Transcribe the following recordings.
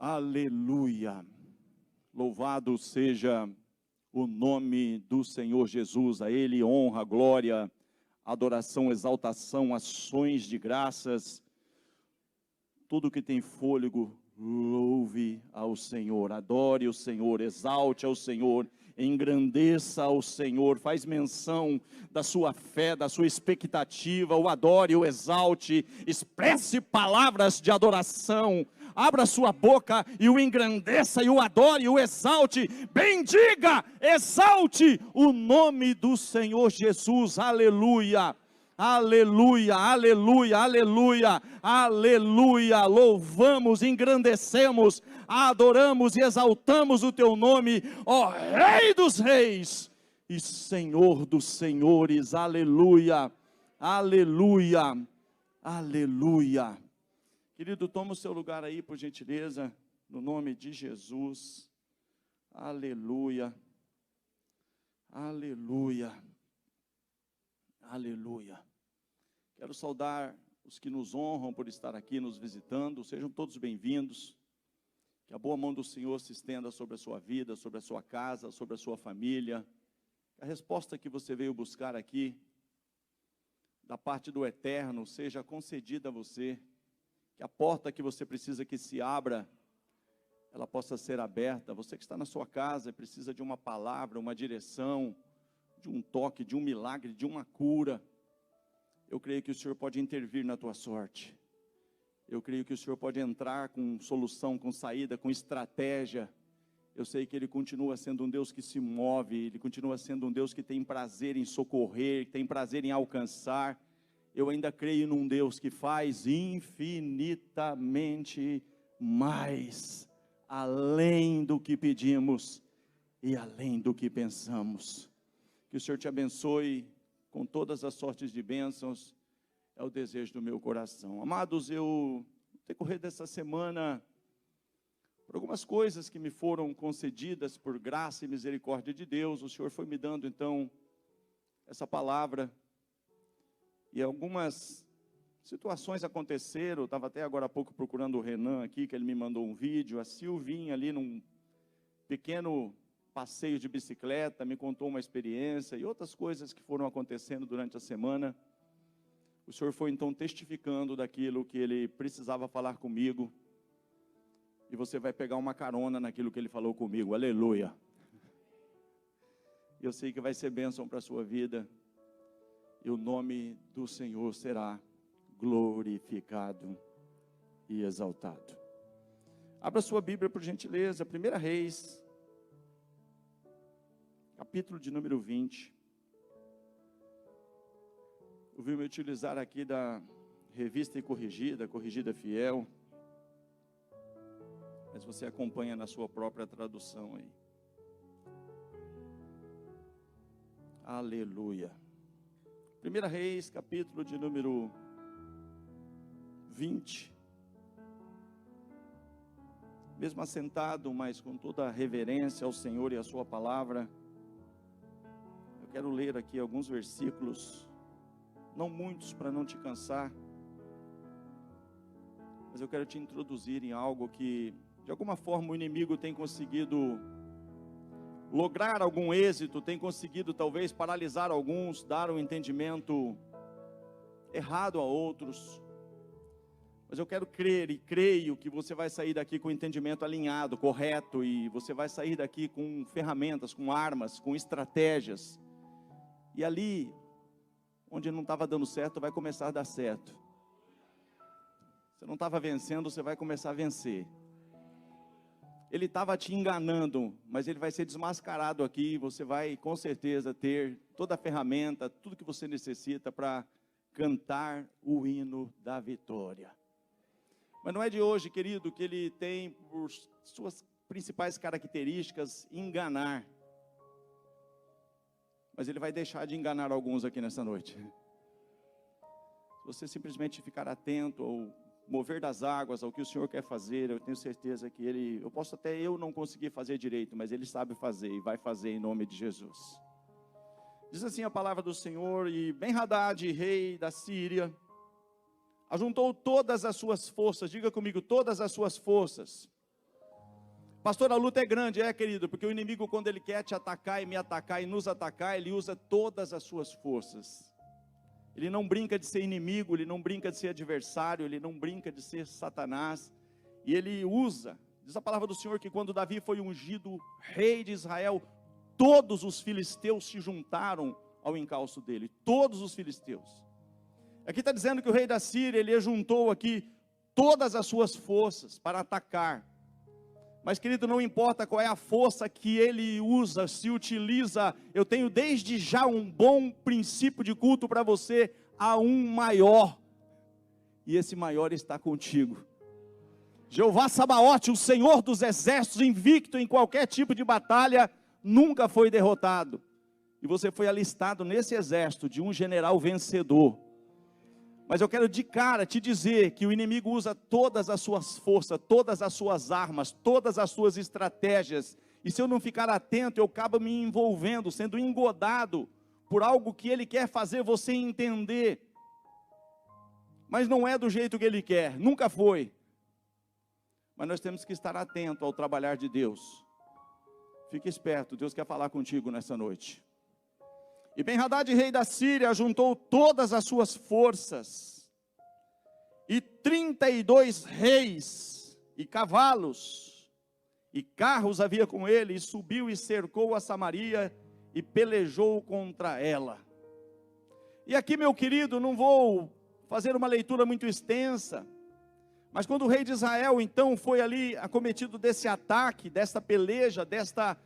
Aleluia. Louvado seja o nome do Senhor Jesus. A Ele honra, glória, adoração, exaltação, ações de graças. Tudo que tem fôlego, louve ao Senhor. Adore o Senhor, exalte ao Senhor, engrandeça ao Senhor. Faz menção da sua fé, da sua expectativa. O adore, o exalte, expresse palavras de adoração. Abra sua boca e o engrandeça, e o adore, e o exalte. Bendiga, exalte o nome do Senhor Jesus. Aleluia, aleluia, aleluia, aleluia, aleluia. Louvamos, engrandecemos, adoramos e exaltamos o teu nome, ó Rei dos Reis e Senhor dos Senhores. Aleluia, aleluia, aleluia. Querido, toma o seu lugar aí, por gentileza, no nome de Jesus. Aleluia, aleluia, aleluia. Quero saudar os que nos honram por estar aqui nos visitando. Sejam todos bem-vindos. Que a boa mão do Senhor se estenda sobre a sua vida, sobre a sua casa, sobre a sua família. Que a resposta que você veio buscar aqui, da parte do Eterno, seja concedida a você. Que a porta que você precisa que se abra, ela possa ser aberta. Você que está na sua casa, precisa de uma palavra, uma direção, de um toque, de um milagre, de uma cura. Eu creio que o Senhor pode intervir na tua sorte. Eu creio que o Senhor pode entrar com solução, com saída, com estratégia. Eu sei que Ele continua sendo um Deus que se move, Ele continua sendo um Deus que tem prazer em socorrer, que tem prazer em alcançar. Eu ainda creio num Deus que faz infinitamente mais, além do que pedimos e além do que pensamos. Que o Senhor te abençoe com todas as sortes de bênçãos, é o desejo do meu coração. Amados, eu, no decorrer dessa semana, por algumas coisas que me foram concedidas por graça e misericórdia de Deus, o Senhor foi me dando então essa palavra. E algumas situações aconteceram. Eu estava até agora há pouco procurando o Renan aqui, que ele me mandou um vídeo. A Silvinha ali num pequeno passeio de bicicleta, me contou uma experiência e outras coisas que foram acontecendo durante a semana. O Senhor foi então testificando daquilo que Ele precisava falar comigo. E você vai pegar uma carona naquilo que Ele falou comigo. Aleluia. Eu sei que vai ser bênção para a sua vida. E o nome do Senhor será glorificado e exaltado. Abra sua Bíblia, por gentileza, 1 Reis, capítulo de número 20. Eu vim me utilizar aqui da Revista e Corrigida Fiel. Mas você acompanha na sua própria tradução aí. Aleluia. 1 Reis, capítulo de número 20. Mesmo assentado, mas com toda a reverência ao Senhor e à sua palavra, eu quero ler aqui alguns versículos, não muitos para não te cansar, mas eu quero te introduzir em algo que, de alguma forma, o inimigo tem conseguido lograr algum êxito, tem conseguido talvez paralisar alguns, dar um entendimento errado a outros. Mas eu quero crer e creio que você vai sair daqui com o entendimento alinhado, correto, e você vai sair daqui com ferramentas, com armas, com estratégias. E ali, onde não estava dando certo, vai começar a dar certo. Você não estava vencendo, você vai começar a vencer. Ele estava te enganando, mas ele vai ser desmascarado aqui. Você vai com certeza ter toda a ferramenta, tudo que você necessita para cantar o hino da vitória. Mas não é de hoje, querido, que ele tem por suas principais características enganar. Mas ele vai deixar de enganar alguns aqui nessa noite. Se você simplesmente ficar atento ao mover das águas, ao que o Senhor quer fazer, eu tenho certeza que Ele, eu posso até eu não conseguir fazer direito, mas Ele sabe fazer e vai fazer em nome de Jesus. Diz assim a palavra do Senhor: e Ben-Hadad, rei da Síria, ajuntou todas as suas forças, diga comigo, todas as suas forças, Pastor, a luta é grande, querido, porque o inimigo, quando ele quer te atacar e me atacar e nos atacar, ele usa todas as suas forças. Ele não brinca de ser inimigo, ele não brinca de ser adversário, ele não brinca de ser Satanás. E ele usa, diz a palavra do Senhor, que quando Davi foi ungido rei de Israel, todos os filisteus se juntaram ao encalço dele, todos os filisteus. Aqui está dizendo que o rei da Síria, ele juntou aqui todas as suas forças para atacar. Mas, querido, não importa qual é a força que ele usa, se utiliza, eu tenho desde já um bom princípio de culto para você, há um maior, e esse maior está contigo. Jeová Sabaote, o Senhor dos exércitos, invicto em qualquer tipo de batalha, nunca foi derrotado. E você foi alistado nesse exército de um general vencedor. Mas eu quero de cara te dizer que o inimigo usa todas as suas forças, todas as suas armas, todas as suas estratégias. E se eu não ficar atento, eu acabo me envolvendo, sendo engodado por algo que ele quer fazer você entender. Mas não é do jeito que ele quer, nunca foi. Mas nós temos que estar atento ao trabalhar de Deus. Fique esperto, Deus quer falar contigo nessa noite. E Ben-Hadad, rei da Síria, juntou todas as suas forças, e 32 reis, e cavalos, e carros havia com ele, e subiu e cercou a Samaria, e pelejou contra ela. E aqui, meu querido, não vou fazer uma leitura muito extensa, mas quando o rei de Israel, então, foi ali acometido desse ataque, desta peleja, desta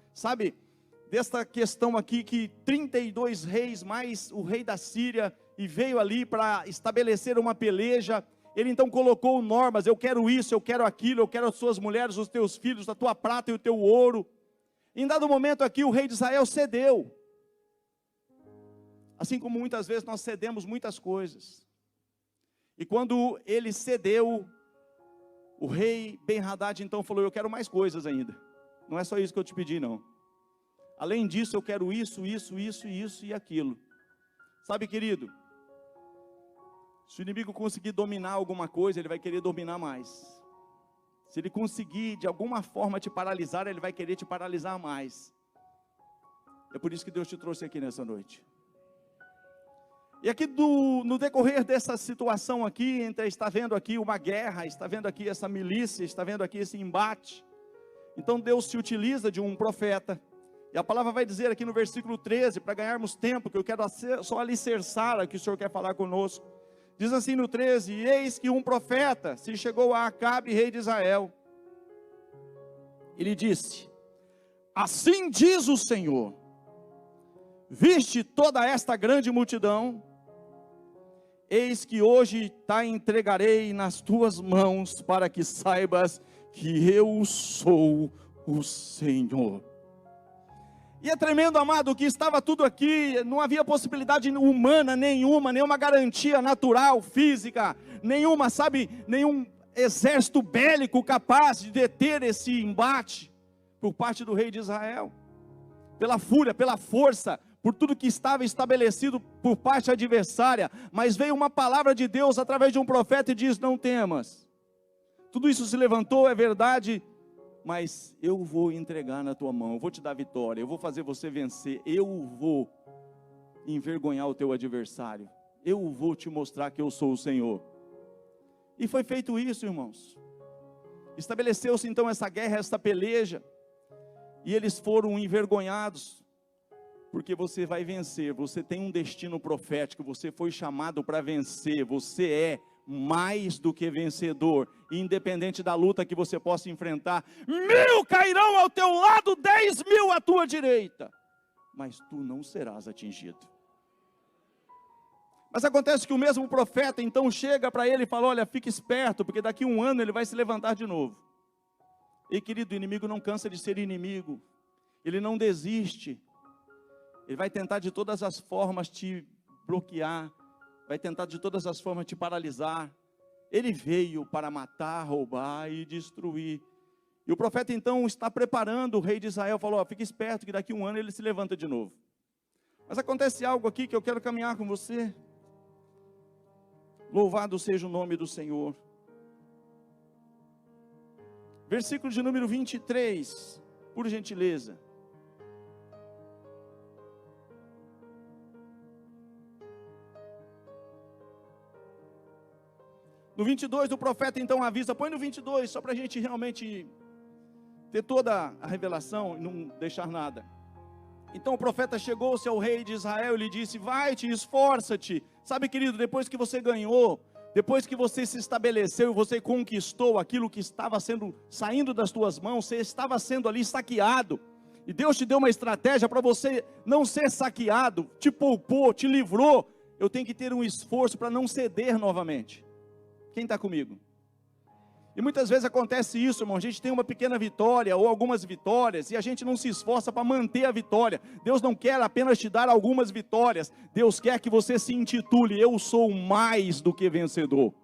questão aqui, que 32 reis, mais o rei da Síria, e veio ali para estabelecer uma peleja, ele então colocou normas, eu quero isso, eu quero aquilo, eu quero as suas mulheres, os teus filhos, a tua prata e o teu ouro. Em dado momento aqui, o rei de Israel cedeu, assim como muitas vezes nós cedemos muitas coisas, e quando ele cedeu, o rei Ben-Hadad então falou, eu quero mais coisas ainda, não é só isso que eu te pedi não. Além disso, eu quero isso e aquilo. Sabe, querido, se o inimigo conseguir dominar alguma coisa, ele vai querer dominar mais. Se ele conseguir, de alguma forma, te paralisar, ele vai querer te paralisar mais. É por isso que Deus te trouxe aqui nessa noite. E aqui, no decorrer dessa situação aqui, está vendo aqui uma guerra, está vendo aqui essa milícia, está vendo aqui esse embate. Então, Deus se utiliza de um profeta. E a palavra vai dizer aqui no versículo 13, para ganharmos tempo, que eu quero só alicerçar o que o Senhor quer falar conosco. Diz assim no 13, eis que um profeta se chegou a Acabe, rei de Israel. Ele disse, assim diz o Senhor, viste toda esta grande multidão? Eis que hoje te entregarei nas tuas mãos, para que saibas que eu sou o Senhor. E é tremendo, amado, que estava tudo aqui, não havia possibilidade humana nenhuma garantia natural, física, nenhuma, nenhum exército bélico capaz de deter esse embate, por parte do rei de Israel, pela fúria, pela força, por tudo que estava estabelecido por parte adversária, mas veio uma palavra de Deus através de um profeta e diz, não temas, tudo isso se levantou, é verdade, mas eu vou entregar na tua mão, eu vou te dar vitória, eu vou fazer você vencer, eu vou envergonhar o teu adversário, eu vou te mostrar que eu sou o Senhor. E foi feito isso, irmãos. Estabeleceu-se então essa guerra, essa peleja, e eles foram envergonhados, porque você vai vencer, você tem um destino profético, você foi chamado para vencer, você é mais do que vencedor, independente da luta que você possa enfrentar. 1000 cairão ao teu lado, 10.000 à tua direita, mas tu não serás atingido. Mas acontece que o mesmo profeta então chega para ele e fala, olha, fique esperto, porque daqui a um ano ele vai se levantar de novo. E querido, o inimigo não cansa de ser inimigo, ele não desiste, ele vai tentar de todas as formas te bloquear, vai tentar de todas as formas te paralisar. Ele veio para matar, roubar e destruir. E o profeta então está preparando o rei de Israel, falou, ó, fique esperto que daqui a um ano ele se levanta de novo. Mas acontece algo aqui que eu quero caminhar com você. Louvado seja o nome do Senhor. versículo de número 23, por gentileza. No 22, o profeta então avisa, põe no 22, só para a gente realmente ter toda a revelação e não deixar nada. Então o profeta chegou-se ao rei de Israel e lhe disse, vai-te, esforça-te. Sabe, querido, depois que você ganhou, depois que você se estabeleceu e você conquistou aquilo que estava saindo das tuas mãos, você estava sendo ali saqueado, e Deus te deu uma estratégia para você não ser saqueado, te poupou, te livrou. Eu tenho que ter um esforço para não ceder novamente. Quem está comigo? E muitas vezes acontece isso, irmão, a gente tem uma pequena vitória ou algumas vitórias e a gente não se esforça para manter a vitória. Deus não quer apenas te dar algumas vitórias, Deus quer que você se intitule, eu sou mais do que vencedor.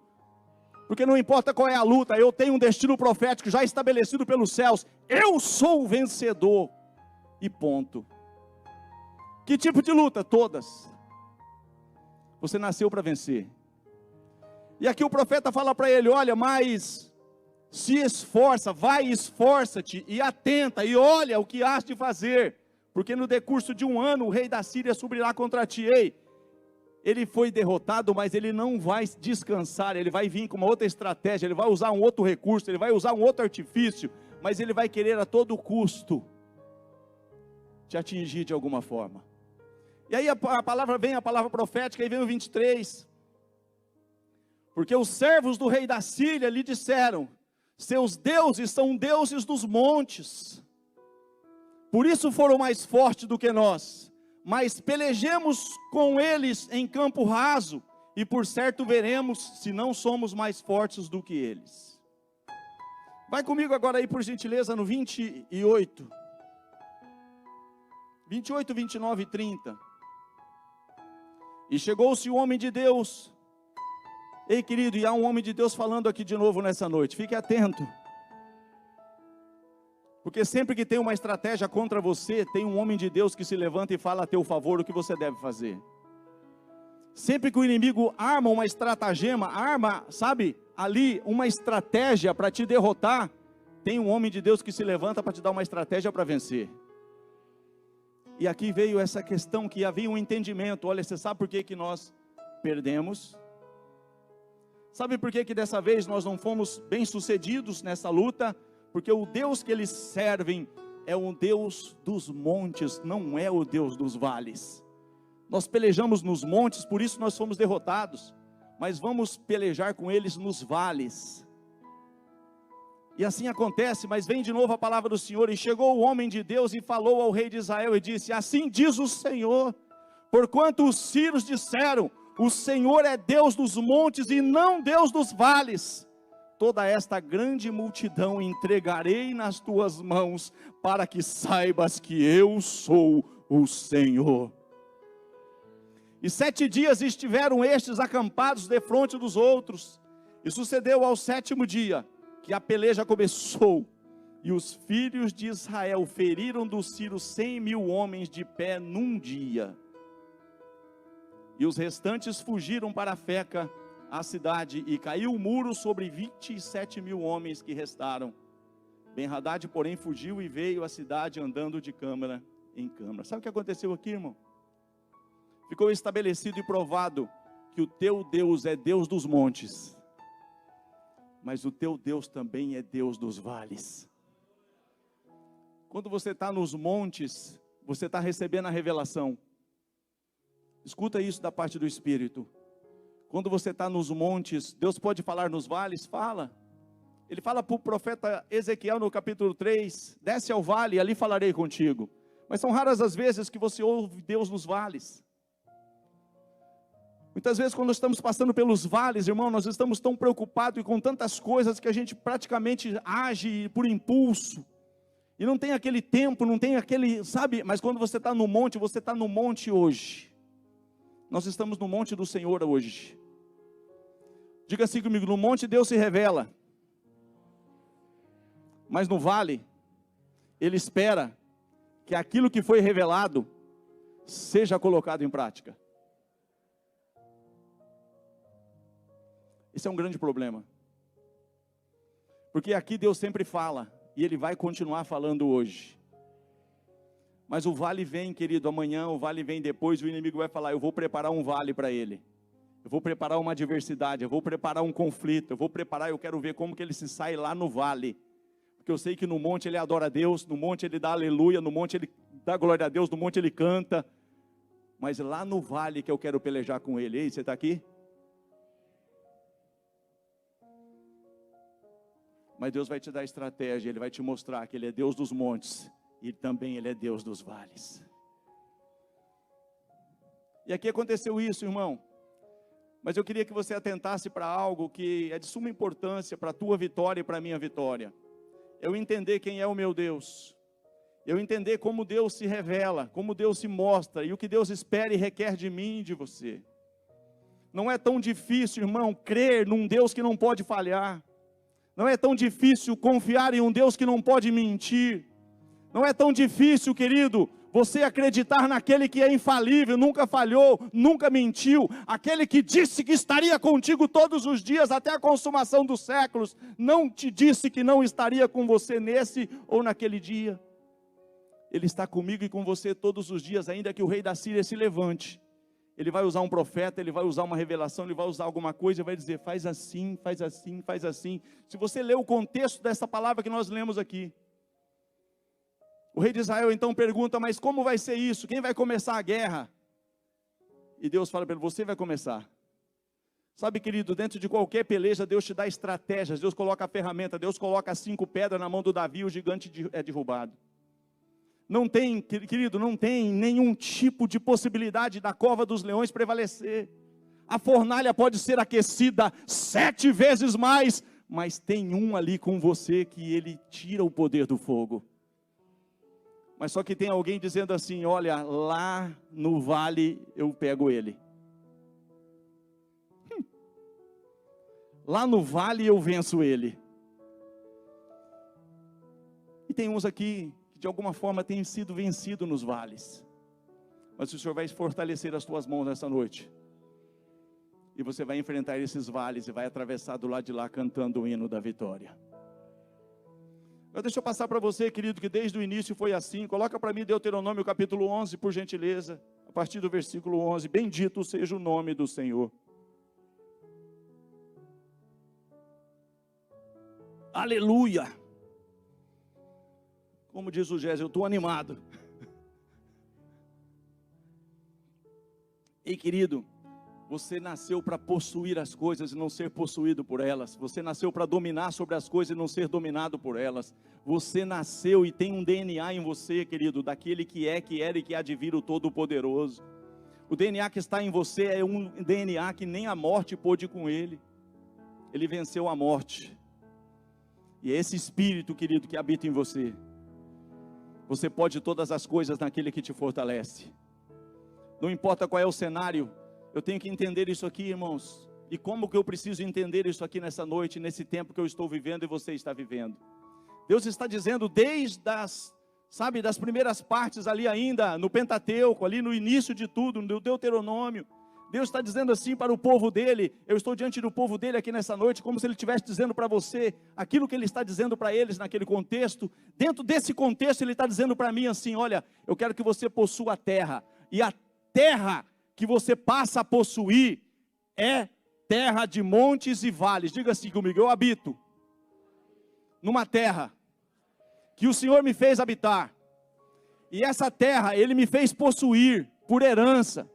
Porque não importa qual é a luta, eu tenho um destino profético já estabelecido pelos céus, eu sou o vencedor, e ponto. Que tipo de luta? Todas. Você nasceu para vencer. E aqui o profeta fala para ele, olha, mas se esforça, vai, esforça-te e atenta e olha o que has de fazer, porque no decurso de 1 ano o rei da Síria subirá contra ti. Ei, ele foi derrotado, mas ele não vai descansar, ele vai vir com uma outra estratégia, ele vai usar um outro recurso, ele vai usar um outro artifício, mas ele vai querer a todo custo te atingir de alguma forma. E aí a palavra profética, aí vem o 23, porque os servos do rei da Síria lhe disseram, seus deuses são deuses dos montes, por isso foram mais fortes do que nós, mas pelejemos com eles em campo raso, e por certo veremos se não somos mais fortes do que eles. Vai comigo agora aí por gentileza no 28, 29 e 30. E chegou-se o homem de Deus. Ei, querido, e há um homem de Deus falando aqui de novo nessa noite, fique atento, porque sempre que tem uma estratégia contra você, tem um homem de Deus que se levanta e fala a teu favor o que você deve fazer. Sempre que o inimigo arma uma estratagema, sabe, ali uma estratégia para te derrotar, tem um homem de Deus que se levanta para te dar uma estratégia para vencer. E aqui veio essa questão que havia um entendimento, olha, você sabe por que nós perdemos? Sabe por que dessa vez nós não fomos bem-sucedidos nessa luta? Porque o Deus que eles servem é o Deus dos montes, não é o Deus dos vales. Nós pelejamos nos montes, por isso nós fomos derrotados, mas vamos pelejar com eles nos vales. E assim acontece, mas vem de novo a palavra do Senhor, e chegou o homem de Deus e falou ao rei de Israel e disse, assim diz o Senhor, porquanto os sírios disseram, o Senhor é Deus dos montes e não Deus dos vales. Toda esta grande multidão entregarei nas tuas mãos, para que saibas que eu sou o Senhor. E 7 dias estiveram estes acampados defronte dos outros. E sucedeu ao 7º dia, que a peleja começou. E os filhos de Israel feriram dos sírios 100.000 homens de pé num dia. E os restantes fugiram para Feca, a cidade, e caiu o muro sobre 27.000 homens que restaram. Ben-Hadad, porém, fugiu e veio à cidade andando de câmara em câmara. Sabe o que aconteceu aqui, irmão? Ficou estabelecido e provado que o teu Deus é Deus dos montes, mas o teu Deus também é Deus dos vales. Quando você está nos montes, você está recebendo a revelação. Escuta isso da parte do Espírito. Quando você está nos montes, Deus pode falar nos vales? Fala. Ele fala para o profeta Ezequiel no capítulo 3, desce ao vale e ali falarei contigo. Mas são raras as vezes que você ouve Deus nos vales. Muitas vezes quando estamos passando pelos vales, irmão, nós estamos tão preocupados e com tantas coisas que a gente praticamente age por impulso. E não tem aquele tempo, não tem aquele, sabe, mas quando você está no monte, você está no monte hoje. Nós estamos no monte do Senhor hoje. Diga assim comigo, no monte Deus se revela. Mas no vale, Ele espera que aquilo que foi revelado seja colocado em prática. Esse é um grande problema. Porque aqui Deus sempre fala, e Ele vai continuar falando hoje. Mas o vale vem, querido, amanhã, o vale vem depois, o inimigo vai falar, eu vou preparar um vale para ele. Eu vou preparar uma adversidade, eu vou preparar um conflito, eu quero ver como que ele se sai lá no vale. Porque eu sei que no monte ele adora a Deus, no monte ele dá aleluia, no monte ele dá glória a Deus, no monte ele canta. Mas lá no vale que eu quero pelejar com ele. Ei, você está aqui? Mas Deus vai te dar estratégia, Ele vai te mostrar que Ele é Deus dos montes, e também Ele é Deus dos vales. E aqui aconteceu isso, irmão. Mas eu queria que você atentasse para algo que é de suma importância para a tua vitória e para a minha vitória. Eu entender quem é o meu Deus. Eu entender como Deus se revela, como Deus se mostra, e o que Deus espera e requer de mim e de você. Não é tão difícil, irmão, crer num Deus que não pode falhar. Não é tão difícil confiar em um Deus que não pode mentir. Não é tão difícil, querido, você acreditar naquele que é infalível, nunca falhou, nunca mentiu. Aquele que disse que estaria contigo todos os dias até a consumação dos séculos. Não te disse que não estaria com você nesse ou naquele dia. Ele está comigo e com você todos os dias, ainda que o rei da Síria se levante. Ele vai usar um profeta, ele vai usar uma revelação, ele vai usar alguma coisa e vai dizer, faz assim, faz assim, faz assim. Se você ler o contexto dessa palavra que nós lemos aqui, o rei de Israel então pergunta, mas como vai ser isso? Quem vai começar a guerra? E Deus fala para ele, você vai começar. Sabe, querido, dentro de qualquer peleja, Deus te dá estratégias, Deus coloca a ferramenta, Deus coloca 5 pedras na mão do Davi, o gigante é derrubado. Não tem, querido, não tem nenhum tipo de possibilidade da cova dos leões prevalecer. A fornalha pode ser aquecida 7 vezes mais, mas tem um ali com você que ele tira o poder do fogo. Mas só que tem alguém dizendo assim, olha, lá no vale eu pego ele. Lá no vale eu venço ele. E tem uns aqui de alguma forma tem sido vencido nos vales, mas o Senhor vai fortalecer as tuas mãos nessa noite, e você vai enfrentar esses vales, e vai atravessar do lado de lá, cantando o hino da vitória. Agora deixa eu passar para você, querido, que desde o início foi assim. Coloca para mim Deuteronômio capítulo 11, por gentileza, a partir do versículo 11, bendito seja o nome do Senhor. Aleluia! Como diz o Gésio, eu estou animado. Ei, querido, você nasceu para possuir as coisas e não ser possuído por elas. Você nasceu para dominar sobre as coisas e não ser dominado por elas. Você nasceu e tem um DNA em você, querido, daquele que é, que era e que há de vir o Todo-Poderoso. O DNA que está em você é um DNA que nem a morte pôde com ele. Ele venceu a morte. E é esse espírito, querido, que habita em você. Você pode todas as coisas naquele que te fortalece. Não importa qual é o cenário, eu tenho que entender isso aqui, irmãos. E como que eu preciso entender isso aqui nessa noite, nesse tempo que eu estou vivendo e você está vivendo? Deus está dizendo desde das primeiras partes ali ainda, no Pentateuco, ali no início de tudo, no Deuteronômio. Deus está dizendo assim para o povo dele, eu estou diante do povo dele aqui nessa noite, como se ele estivesse dizendo para você, aquilo que ele está dizendo para eles naquele contexto. Dentro desse contexto ele está dizendo para mim assim, olha, eu quero que você possua a terra, e a terra que você passa a possuir, é terra de montes e vales. Diga assim comigo, eu habito numa terra, que o Senhor me fez habitar, e essa terra Ele me fez possuir, por herança.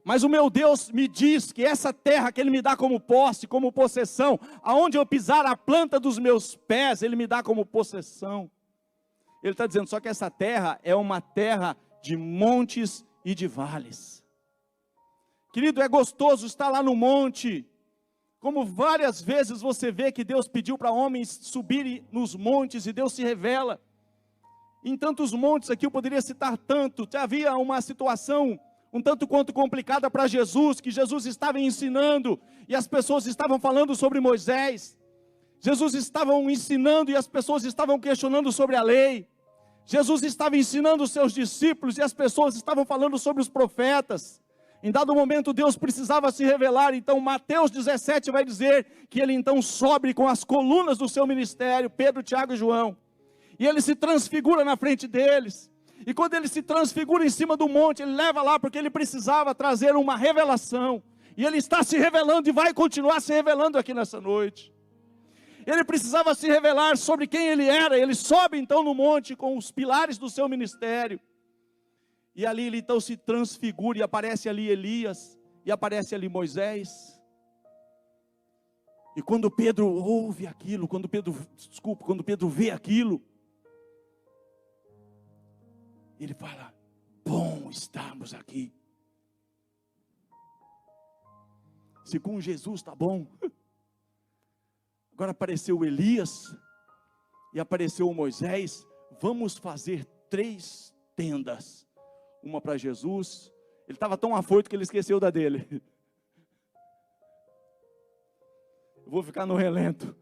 Mas o meu Deus me diz que essa terra que Ele me dá como posse, como possessão, aonde eu pisar a planta dos meus pés, Ele me dá como possessão. Ele está dizendo, só que essa terra é uma terra de montes e de vales. Querido, é gostoso estar lá no monte, como várias vezes você vê que Deus pediu para homens subirem nos montes, e Deus se revela. Em tantos montes aqui eu poderia citar tanto. Havia uma situação um tanto quanto complicada para Jesus, que Jesus estava ensinando, e as pessoas estavam falando sobre Moisés. Jesus estava ensinando, e as pessoas estavam questionando sobre a lei. Jesus estava ensinando os seus discípulos, e as pessoas estavam falando sobre os profetas. Em dado momento Deus precisava se revelar, então Mateus 17 vai dizer que ele então sobe com as colunas do seu ministério, Pedro, Tiago e João, e ele se transfigura na frente deles, e quando ele se transfigura em cima do monte, ele leva lá porque ele precisava trazer uma revelação, e ele está se revelando e vai continuar se revelando aqui nessa noite. Ele precisava se revelar sobre quem ele era, ele sobe então no monte com os pilares do seu ministério, e ali ele então se transfigura, e aparece ali Elias, e aparece ali Moisés. E quando Pedro ouve aquilo, quando Pedro vê aquilo, ele fala: bom estarmos aqui. Se com Jesus está bom, agora apareceu Elias, e apareceu Moisés, vamos fazer 3 tendas. Uma para Jesus. Ele estava tão afoito que ele esqueceu da dele. Eu vou ficar no relento.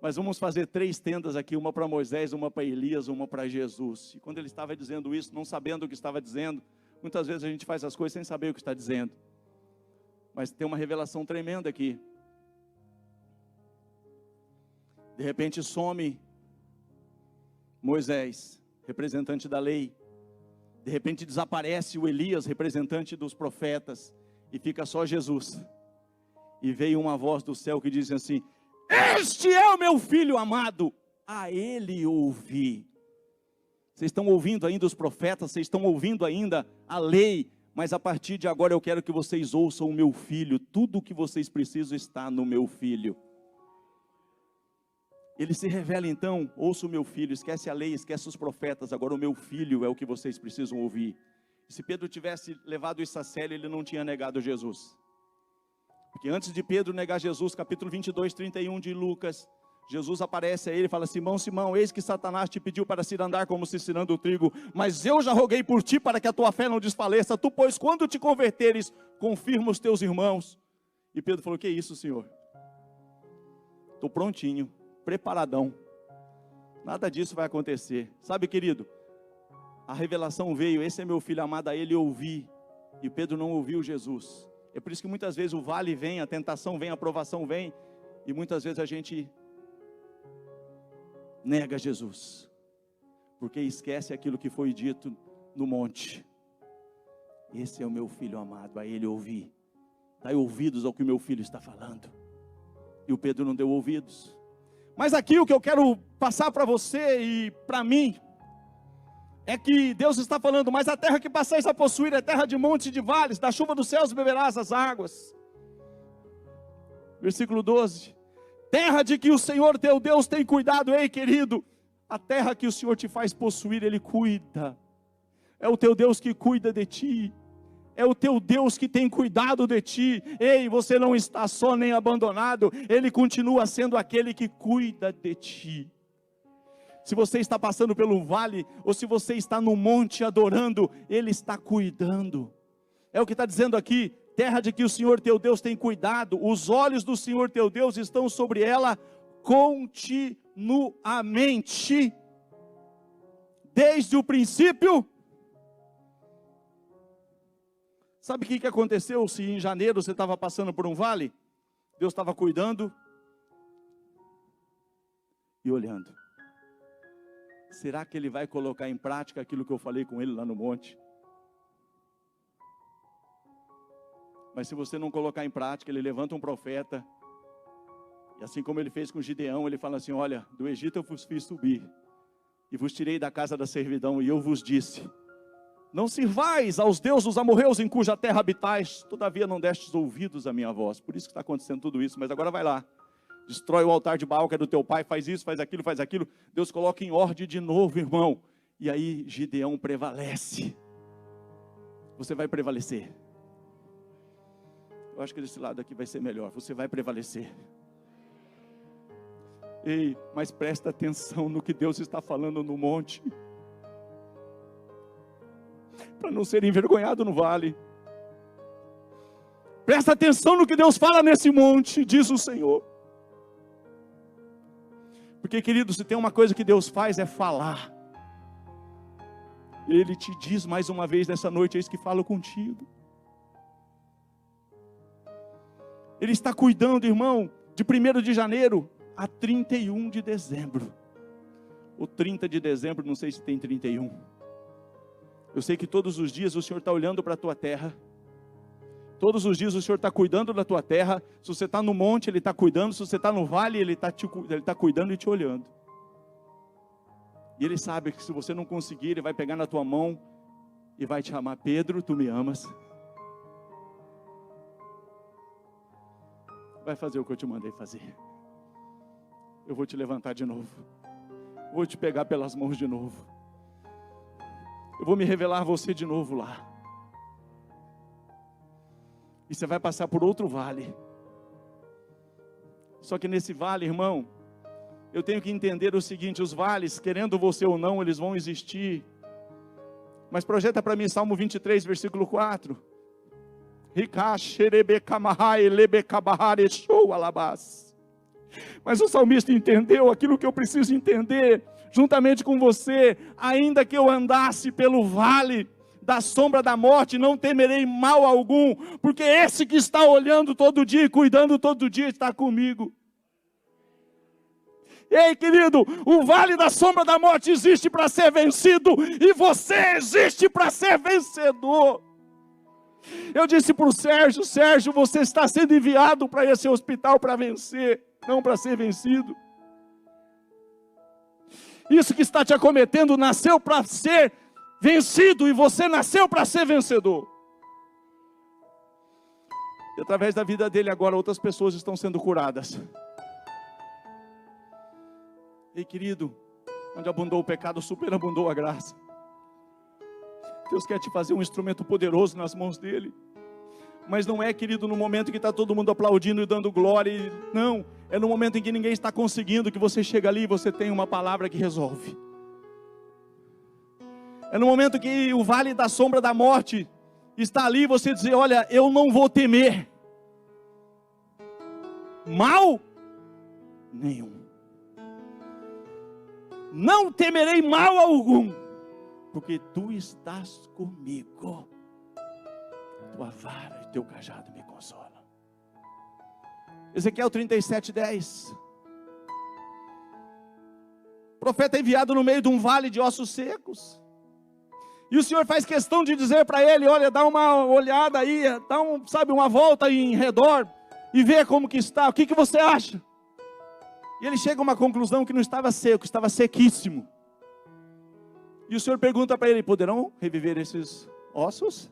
Mas vamos fazer 3 tendas aqui, uma para Moisés, uma para Elias, uma para Jesus. E quando ele estava dizendo isso, não sabendo o que estava dizendo, muitas vezes a gente faz as coisas sem saber o que está dizendo. Mas tem uma revelação tremenda aqui. De repente some Moisés, representante da lei. De repente desaparece o Elias, representante dos profetas, e fica só Jesus. E veio uma voz do céu que diz assim: este é o meu filho amado, a ele ouvi. Vocês estão ouvindo ainda os profetas, vocês estão ouvindo ainda a lei, mas a partir de agora eu quero que vocês ouçam o meu filho. Tudo o que vocês precisam está no meu filho. Ele se revela então: ouça o meu filho, esquece a lei, esquece os profetas, agora o meu filho é o que vocês precisam ouvir. E se Pedro tivesse levado isso a sério, ele não tinha negado Jesus. Porque antes de Pedro negar Jesus, capítulo 22, 31 de Lucas, Jesus aparece a ele e fala: Simão, Simão, eis que Satanás te pediu para se andar como se ciranda o trigo, mas eu já roguei por ti para que a tua fé não desfaleça. Tu, pois, quando te converteres, confirma os teus irmãos. E Pedro falou: que isso, Senhor? Estou prontinho, preparadão. Nada disso vai acontecer. Sabe, querido, a revelação veio: esse é meu filho amado, a ele ouvi. E Pedro não ouviu Jesus. É por isso que muitas vezes o vale vem, a tentação vem, a provação vem, e muitas vezes a gente nega Jesus, porque esquece aquilo que foi dito no monte. Esse é o meu filho amado, a ele ouvi. Dai ouvidos ao que o meu filho está falando. E o Pedro não deu ouvidos. Mas aqui o que eu quero passar para você e para mim, é que Deus está falando: mas a terra que passais a possuir é terra de montes e de vales, da chuva dos céus beberás as águas. Versículo 12. Terra de que o Senhor teu Deus tem cuidado. Ei, querido, a terra que o Senhor te faz possuir, Ele cuida. É o teu Deus que cuida de ti. É o teu Deus que tem cuidado de ti. Ei, você não está só nem abandonado. Ele continua sendo aquele que cuida de ti. Se você está passando pelo vale, ou se você está no monte adorando, Ele está cuidando. É o que está dizendo aqui: terra de que o Senhor teu Deus tem cuidado, os olhos do Senhor teu Deus estão sobre ela continuamente, desde o princípio. Sabe o que aconteceu se em janeiro você estava passando por um vale? Deus estava cuidando e olhando. Será que Ele vai colocar em prática aquilo que eu falei com Ele lá no monte? Mas se você não colocar em prática, Ele levanta um profeta, e assim como Ele fez com Gideão, Ele fala assim: olha, do Egito eu vos fiz subir, e vos tirei da casa da servidão, e eu vos disse: não sirvais aos deuses dos amorreus em cuja terra habitais, todavia não destes ouvidos à minha voz. Por isso que está acontecendo tudo isso. Mas agora vai lá, destrói o altar de Baal que é do teu pai, faz isso, faz aquilo, faz aquilo. Deus coloca em ordem de novo, irmão. E aí Gideão prevalece. Você vai prevalecer. Eu acho que desse lado aqui vai ser melhor. Você vai prevalecer. Ei, mas presta atenção no que Deus está falando no monte, para não ser envergonhado no vale. Presta atenção no que Deus fala nesse monte, diz o Senhor. Porque, querido, se tem uma coisa que Deus faz é falar. Ele te diz mais uma vez nessa noite: eis que falo contigo. Ele está cuidando, irmão, de 1º de janeiro a 31 de dezembro. O 30 de dezembro, não sei se tem 31. Eu sei que todos os dias o Senhor está olhando para a tua terra. Todos os dias o Senhor está cuidando da tua terra. Se você está no monte, Ele está cuidando. Se você está no vale, Ele está cuidando e te olhando. E Ele sabe que se você não conseguir, Ele vai pegar na tua mão e vai te chamar: Pedro, tu me amas? Vai fazer o que eu te mandei fazer. Eu vou te levantar de novo. Vou te pegar pelas mãos de novo. Eu vou me revelar a você de novo lá. E você vai passar por outro vale. Só que nesse vale, irmão, eu tenho que entender o seguinte: os vales, querendo você ou não, eles vão existir. Mas projeta para mim Salmo 23, versículo 4. Mas o salmista entendeu aquilo que eu preciso entender, juntamente com você. Ainda que eu andasse pelo vale da sombra da morte, não temerei mal algum, porque esse que está olhando todo dia e cuidando todo dia está comigo. Ei, querido, o vale da sombra da morte existe para ser vencido, e você existe para ser vencedor. Eu disse para o Sérgio: Sérgio, você está sendo enviado para esse hospital para vencer, não para ser vencido. Isso que está te acometendo nasceu para ser vencido, e você nasceu para ser vencedor. E através da vida dele agora outras pessoas estão sendo curadas. Ei, querido, onde abundou o pecado, superabundou a graça. Deus quer te fazer um instrumento poderoso nas mãos dele. Mas não é, querido, no momento que está todo mundo aplaudindo e dando glória. Não, é no momento em que ninguém está conseguindo, que você chega ali e você tem uma palavra que resolve. É no momento que o vale da sombra da morte está ali, você dizer: olha, eu não vou temer mal nenhum. Não temerei mal algum, porque tu estás comigo. Tua vara e teu cajado me consolam. Ezequiel 37:10. O profeta é enviado no meio de um vale de ossos secos. E o Senhor faz questão de dizer para ele: olha, dá uma olhada aí, dá uma volta aí em redor e vê como que está. O que você acha? E ele chega a uma conclusão que não estava seco, estava sequíssimo. E o Senhor pergunta para ele: poderão reviver esses ossos?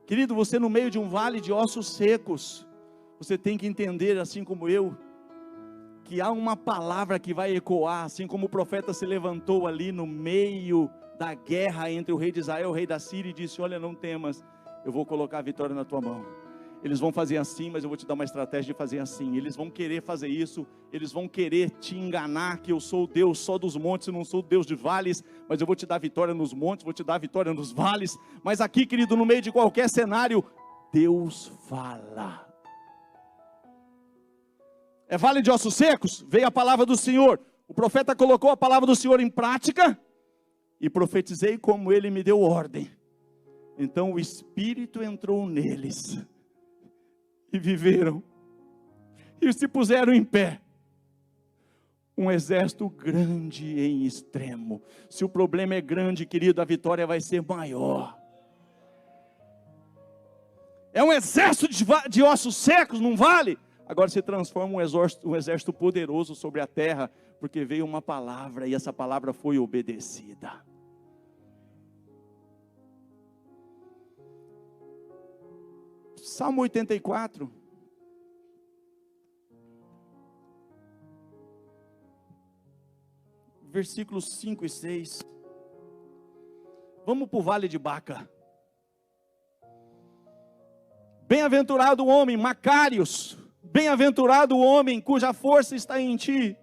Querido, você no meio de um vale de ossos secos, você tem que entender, assim como eu, que há uma palavra que vai ecoar, assim como o profeta se levantou ali no meio da guerra entre o rei de Israel e o rei da Síria e disse: olha, não temas, eu vou colocar a vitória na tua mão. Eles vão fazer assim, mas eu vou te dar uma estratégia de fazer assim. Eles vão querer fazer isso, eles vão querer te enganar, que eu sou o Deus só dos montes, eu não sou o Deus de vales, mas eu vou te dar vitória nos montes, vou te dar vitória nos vales. Mas aqui, querido, no meio de qualquer cenário, Deus fala. É vale de ossos secos? Veio a palavra do Senhor. O profeta colocou a palavra do Senhor em prática e profetizei como ele me deu ordem. Então o Espírito entrou neles e viveram, e se puseram em pé, um exército grande em extremo. Se o problema é grande, querido, a vitória vai ser maior. É um exército de ossos secos, não vale? Agora se transforma um exército poderoso sobre a terra, porque veio uma palavra, e essa palavra foi obedecida. Salmo 84. Versículos 5 e 6. Vamos para o vale de Baca. Bem-aventurado o homem, Macários, bem-aventurado o homem cuja força está em ti.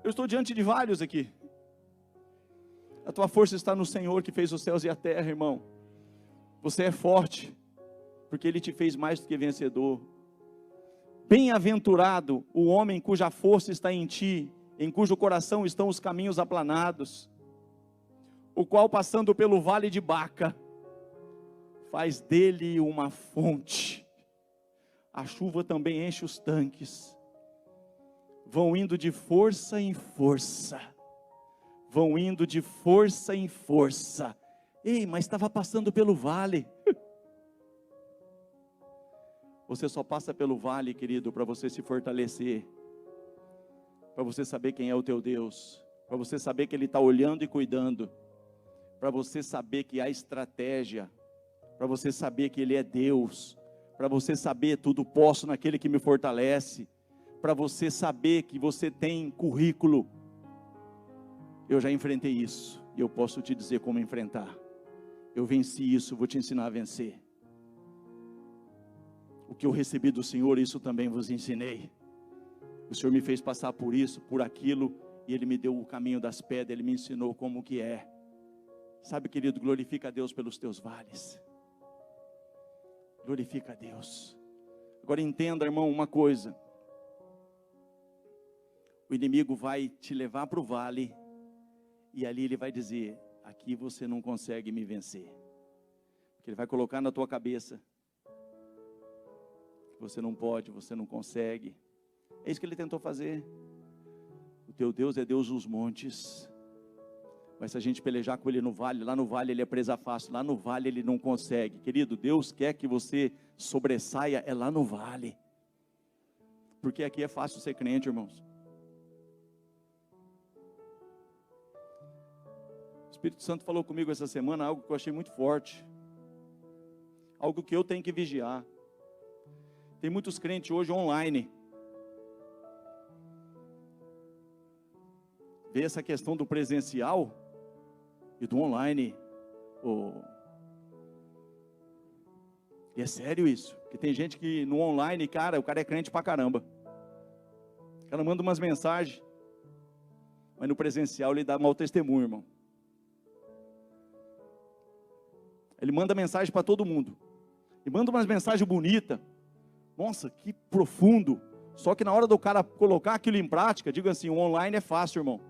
Eu estou diante de vários aqui. A tua força está no Senhor que fez os céus e a terra, irmão. Você é forte, porque Ele te fez mais do que vencedor. Bem-aventurado o homem cuja força está em ti, em cujo coração estão os caminhos aplanados, o qual, passando pelo vale de Baca, faz dele uma fonte, a chuva também enche os tanques. Vão indo de força em força. Vão indo de força em força. Ei, mas estava passando pelo vale. Você só passa pelo vale, querido, para você se fortalecer. Para você saber quem é o teu Deus. Para você saber que Ele está olhando e cuidando. Para você saber que há estratégia. Para você saber que Ele é Deus. Para você saber tudo posso naquele que me fortalece. Para você saber que você tem currículo. Eu já enfrentei isso. E eu posso te dizer como enfrentar. Eu venci isso, vou te ensinar a vencer. O que eu recebi do Senhor, isso também vos ensinei. O Senhor me fez passar por isso, por aquilo, e Ele me deu o caminho das pedras, Ele me ensinou como que é. Sabe, querido, glorifica a Deus pelos teus vales. Glorifica a Deus. Agora entenda, irmão, uma coisa. O inimigo vai te levar para o vale, e ali ele vai dizer, aqui você não consegue me vencer. Porque ele vai colocar na tua cabeça, você não pode, você não consegue. É isso que ele tentou fazer. O teu Deus é Deus dos montes. Mas se a gente pelejar com Ele no vale, lá no vale Ele é presa fácil, lá no vale Ele não consegue. Querido, Deus quer que você sobressaia, é lá no vale. Porque aqui é fácil ser crente, irmãos. O Espírito Santo falou comigo essa semana algo que eu achei muito forte. Algo que eu tenho que vigiar. Tem muitos crentes hoje online. Vê essa questão do presencial e do online. E é sério isso. Porque tem gente que no online, cara, o cara é crente pra caramba. O cara manda umas mensagens. Mas no presencial ele dá mau testemunho, irmão. Ele manda mensagem para todo mundo. E manda umas mensagens bonitas. Nossa, que profundo. Só que na hora do cara colocar aquilo em prática, diga assim, o online é fácil, irmão.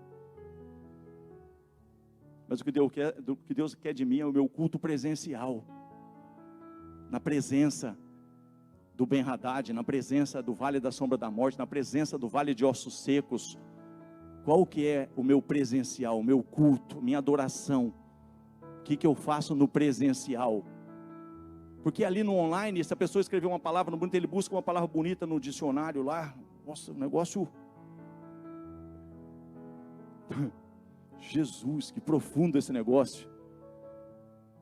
Mas o que Deus quer de mim é o meu culto presencial. Na presença do Ben-Hadad, na presença do Vale da Sombra da Morte, na presença do Vale de Ossos Secos. Qual que é o meu presencial, o meu culto, minha adoração? O que eu faço no presencial? Porque ali no online, se a pessoa escrever uma palavra bonita, ele busca uma palavra bonita no dicionário lá. Nossa, o negócio... Jesus, que profundo esse negócio.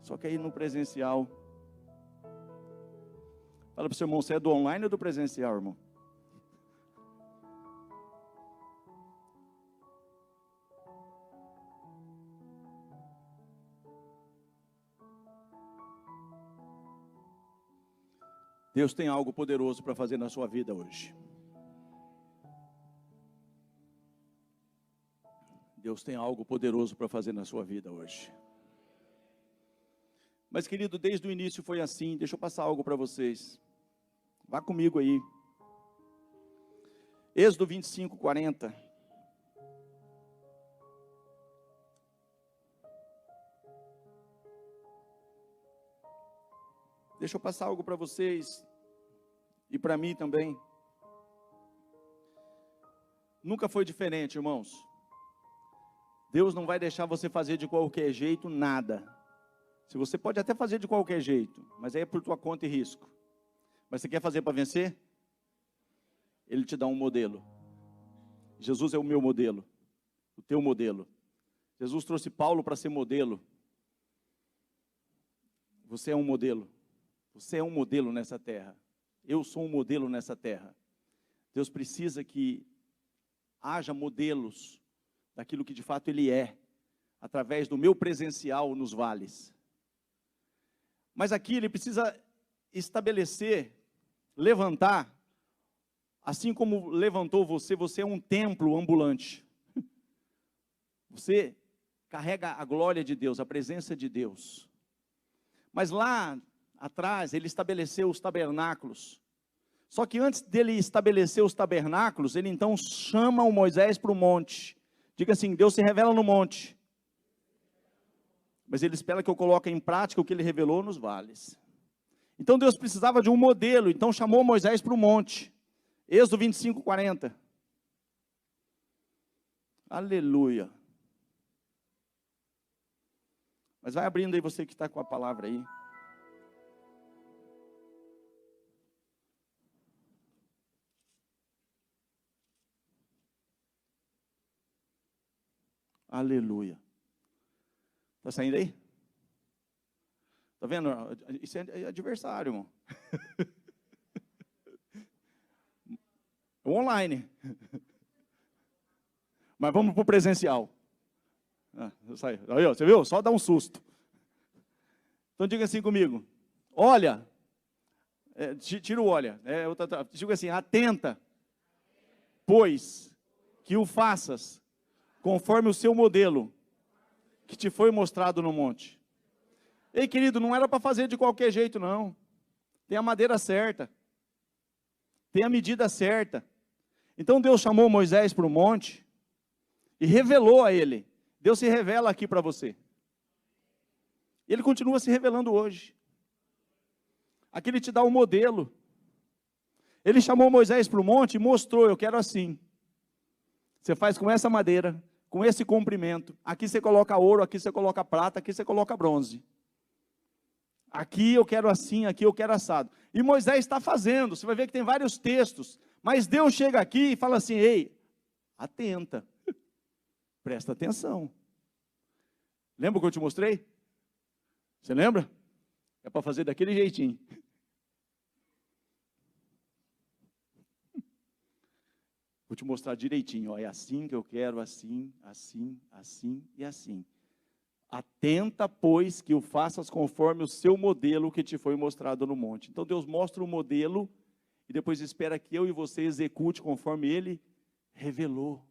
Só que aí no presencial... Fala para o seu irmão, você é do online ou do presencial, irmão? Deus tem algo poderoso para fazer na sua vida hoje. Deus tem algo poderoso para fazer na sua vida hoje. Mas, querido, desde o início foi assim. Deixa eu passar algo para vocês. Vá comigo aí. Êxodo 25, 40. Deixa eu passar algo para vocês. E para mim também. Nunca foi diferente, irmãos. Deus não vai deixar você fazer de qualquer jeito nada. Se você pode até fazer de qualquer jeito, mas aí é por tua conta e risco. Mas você quer fazer para vencer? Ele te dá um modelo. Jesus é o meu modelo, o teu modelo. Jesus trouxe Paulo para ser modelo. Você é um modelo. Você é um modelo nessa terra. Eu sou um modelo nessa terra. Deus precisa que haja modelos daquilo que de fato Ele é, através do meu presencial nos vales. Mas aqui Ele precisa estabelecer, levantar, assim como levantou você, você é um templo ambulante. Você carrega a glória de Deus, a presença de Deus. Mas lá atrás Ele estabeleceu os tabernáculos. Só que antes dele estabelecer os tabernáculos, Ele então chama o Moisés para o monte. Diga assim, Deus se revela no monte. Mas Ele espera que eu coloque em prática o que Ele revelou nos vales. Então Deus precisava de um modelo, então chamou Moisés para o monte. Êxodo 25, 40. Aleluia. Mas vai abrindo aí você que está com a palavra aí. Aleluia. Está saindo aí? Está vendo? Isso é adversário, irmão. Online. Mas vamos para o presencial. Aí, ó, você viu? Só dá um susto. Então diga assim comigo. Olha. Tira o olha. Diga assim, atenta. Pois que o faças conforme o seu modelo que te foi mostrado no monte. Ei, querido, não era para fazer de qualquer jeito, não. Tem a madeira certa. Tem a medida certa. Então Deus chamou Moisés para o monte e revelou a ele. Deus se revela aqui para você. Ele continua se revelando hoje. Aqui ele te dá um modelo. Ele chamou Moisés para o monte e mostrou, eu quero assim. Você faz com essa madeira, com esse comprimento. Aqui você coloca ouro, aqui você coloca prata, aqui você coloca bronze. Aqui eu quero assim, aqui eu quero assado. E Moisés está fazendo, você vai ver que tem vários textos. Mas Deus chega aqui e fala assim, ei, atenta. Presta atenção. Lembra o que eu te mostrei? Você lembra? É para fazer daquele jeitinho. Vou te mostrar direitinho. Ó, é assim que eu quero, assim, assim, assim e assim. Atenta, pois, que o faças conforme o seu modelo que te foi mostrado no monte. Então Deus mostra o modelo e depois espera que eu e você execute conforme Ele revelou.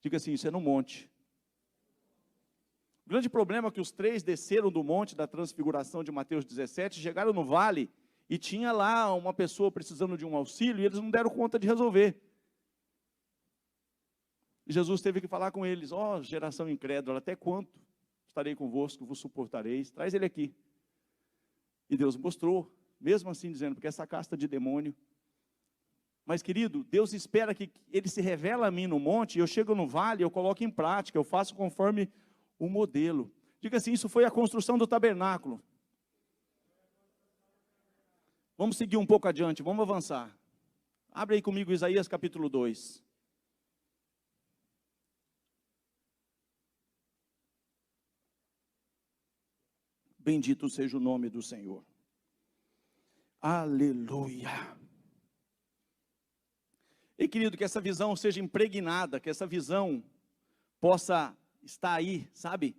Diga assim, isso é no monte. O grande problema é que os três desceram do monte da transfiguração de Mateus 17, chegaram no vale e tinha lá uma pessoa precisando de um auxílio e eles não deram conta de resolver. E Jesus teve que falar com eles, ó, geração incrédula, até quanto estarei convosco, vos suportareis? Traz ele aqui. E Deus mostrou, mesmo assim dizendo, porque essa casta de demônio. Mas querido, Deus espera que Ele se revela a mim no monte, eu chego no vale, eu coloco em prática, eu faço conforme o modelo. Diga assim, isso foi a construção do tabernáculo. Vamos seguir um pouco adiante, vamos avançar. Abre aí comigo Isaías capítulo 2. Bendito seja o nome do Senhor. Aleluia. E querido, que essa visão seja impregnada, que essa visão possa estar aí, sabe,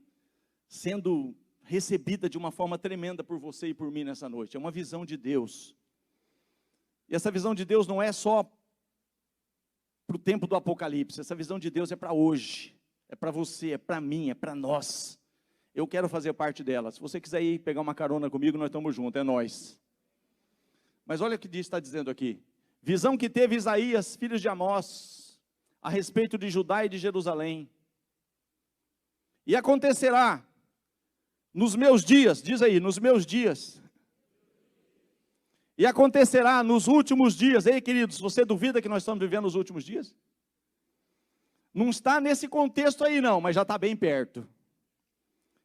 sendo recebida de uma forma tremenda por você e por mim nessa noite. É uma visão de Deus. E essa visão de Deus não é só para o tempo do Apocalipse, essa visão de Deus é para hoje, é para você, é para mim, é para nós. Eu quero fazer parte dela. Se você quiser ir pegar uma carona comigo, nós estamos juntos, é nós. Mas olha o que está dizendo aqui. Visão que teve Isaías, filho de Amós, a respeito de Judá e de Jerusalém. E acontecerá nos meus dias, diz aí, nos meus dias. E acontecerá nos últimos dias. Ei, queridos, você duvida que nós estamos vivendo os últimos dias? Não está nesse contexto aí não, mas já está bem perto.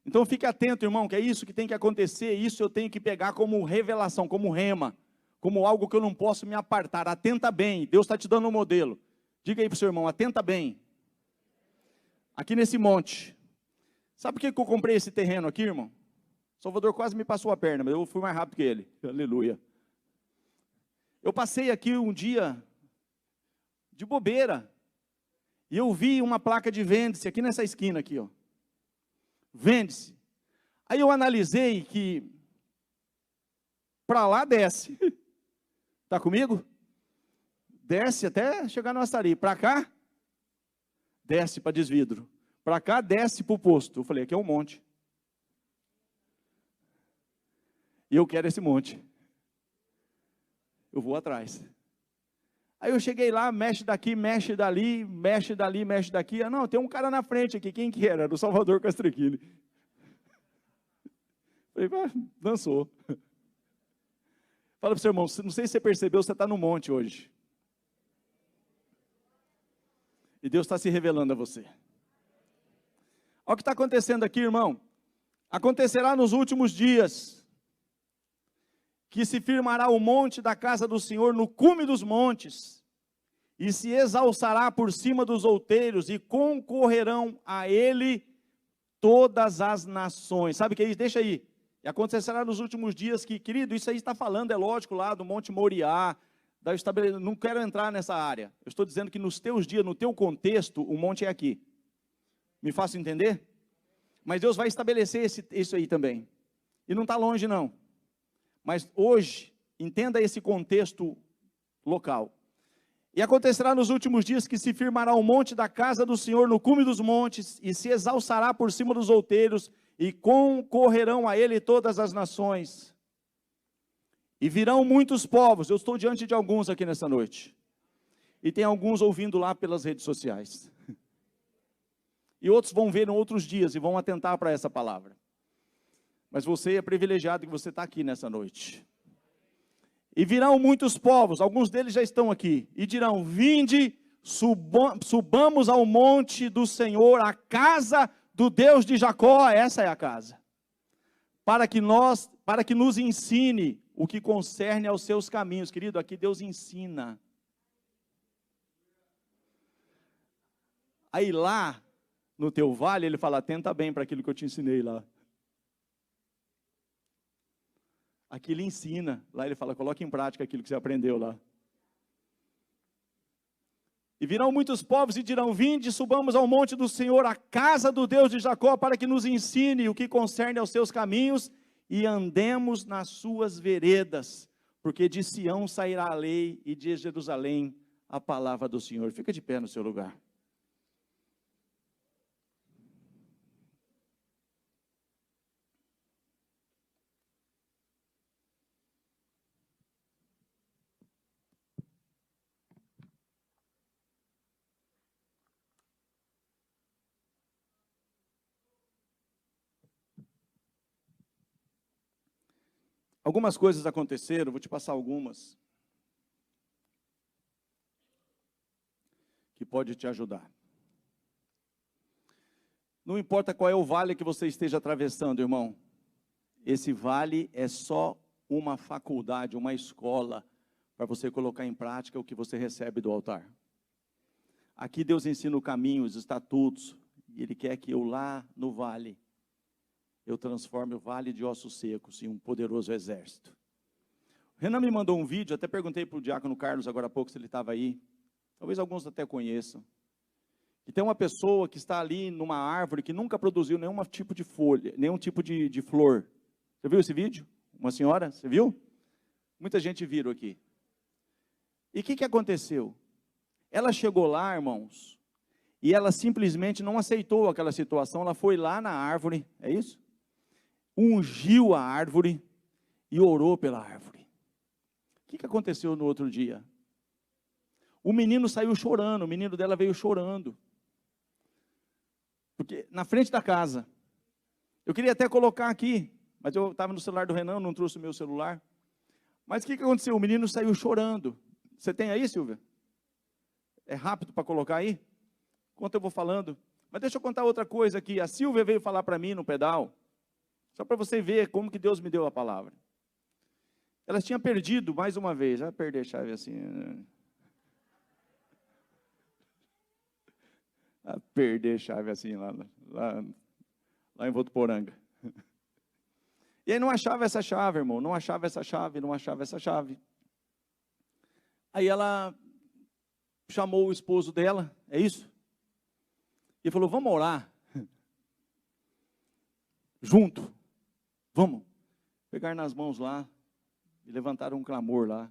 Então fique atento, irmão, que é isso que tem que acontecer, isso eu tenho que pegar como revelação, como rema, como algo que eu não posso me apartar. Atenta bem, Deus está te dando um modelo. Diga aí para o seu irmão, atenta bem. Aqui nesse monte. Sabe por que eu comprei esse terreno aqui, irmão? O Salvador quase me passou a perna, mas eu fui mais rápido que ele. Aleluia. Eu passei aqui um dia de bobeira. E eu vi uma placa de vende-se aqui nessa esquina aqui, ó. Vende-se. Aí eu analisei que para lá desce. Está comigo? Desce até chegar no Astari. Para cá, desce para desvidro. Para cá, desce para o posto. Eu falei, aqui é um monte. E eu quero esse monte. Eu vou atrás. Aí eu cheguei lá, mexe daqui, mexe dali, mexe dali, mexe daqui. Ah, não, tem um cara na frente aqui. Quem que era? Era o Salvador Castrichini. Falei, dançou. Fala para o seu irmão, não sei se você percebeu, você está no monte hoje. E Deus está se revelando a você. Olha o que está acontecendo aqui, irmão. Acontecerá nos últimos dias, que se firmará o monte da casa do Senhor no cume dos montes, e se exalçará por cima dos outeiros, e concorrerão a ele todas as nações. Sabe o que é isso? Deixa aí. E acontecerá nos últimos dias que, querido, isso aí está falando, é lógico, lá do Monte Moriá, não quero entrar nessa área. Eu estou dizendo que nos teus dias, no teu contexto, o monte é aqui. Me faço entender? Mas Deus vai estabelecer isso aí também. E não está longe não. Mas hoje, entenda esse contexto local. E acontecerá nos últimos dias que se firmará o monte da casa do Senhor no cume dos montes, e se exalçará por cima dos outeiros, e concorrerão a ele todas as nações. E virão muitos povos, eu estou diante de alguns aqui nessa noite. E tem alguns ouvindo lá pelas redes sociais. E outros vão ver em outros dias e vão atentar para essa palavra. Mas você é privilegiado que você está aqui nessa noite. E virão muitos povos, alguns deles já estão aqui, e dirão, vinde, subamos ao monte do Senhor, a casa do Deus de Jacó, essa é a casa, para que nos ensine o que concerne aos seus caminhos. Querido, aqui Deus ensina. Aí lá, no teu vale, ele fala, atenta bem para aquilo que eu te ensinei lá. Aqui ele ensina, lá ele fala, coloque em prática aquilo que você aprendeu lá. E virão muitos povos e dirão, vinde, subamos ao monte do Senhor, a casa do Deus de Jacó, para que nos ensine o que concerne aos seus caminhos, e andemos nas suas veredas, porque de Sião sairá a lei, e de Jerusalém a palavra do Senhor. Fica de pé no seu lugar. Algumas coisas aconteceram, vou te passar algumas, que pode te ajudar. Não importa qual é o vale que você esteja atravessando, irmão, esse vale é só uma faculdade, uma escola, para você colocar em prática o que você recebe do altar. Aqui Deus ensina o caminho, os estatutos, e Ele quer que eu lá no vale, eu transforme o vale de ossos secos em um poderoso exército. O Renan me mandou um vídeo, até perguntei para o diácono Carlos agora há pouco se ele estava aí. Talvez alguns até conheçam. E tem uma pessoa que está ali numa árvore que nunca produziu nenhum tipo de folha, nenhum tipo de flor. Você viu esse vídeo? Uma senhora, você viu? Muita gente viram aqui. E o que aconteceu? Ela chegou lá, irmãos, e ela simplesmente não aceitou aquela situação, ela foi lá na árvore, é isso? Ungiu a árvore e orou pela árvore. O que aconteceu no outro dia? O menino saiu chorando, o menino dela veio chorando. Porque na frente da casa, eu queria até colocar aqui, mas eu estava no celular do Renan, não trouxe o meu celular. Mas o que aconteceu? O menino saiu chorando. Você tem aí, Silvia? É rápido para colocar aí? Enquanto eu vou falando. Mas deixa eu contar outra coisa aqui. A Silvia veio falar para mim no pedal, só para você ver como que Deus me deu a palavra. Ela tinha perdido, mais uma vez, já perder a chave assim. Perder a chave assim lá em Votuporanga. E aí não achava essa chave, irmão, não achava essa chave. Aí ela chamou o esposo dela, é isso? E falou, vamos orar. Junto. Vamos. Pegar nas mãos lá. E levantaram um clamor lá.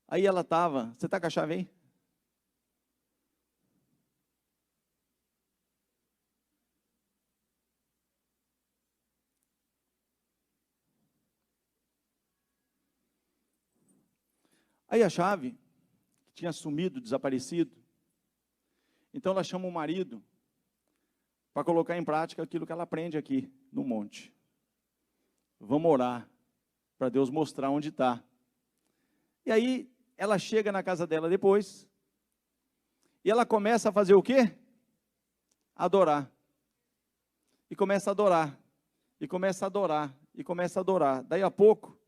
Aí ela estava, você está com a chave aí? Aí a chave, que tinha sumido, desaparecido, então ela chama o marido para colocar em prática aquilo que ela aprende aqui no monte. Vamos orar para Deus mostrar onde está. E aí, ela chega na casa dela depois, e ela começa a fazer o quê? Adorar. E começa a adorar, e começa a adorar, e começa a adorar. Daí a pouco,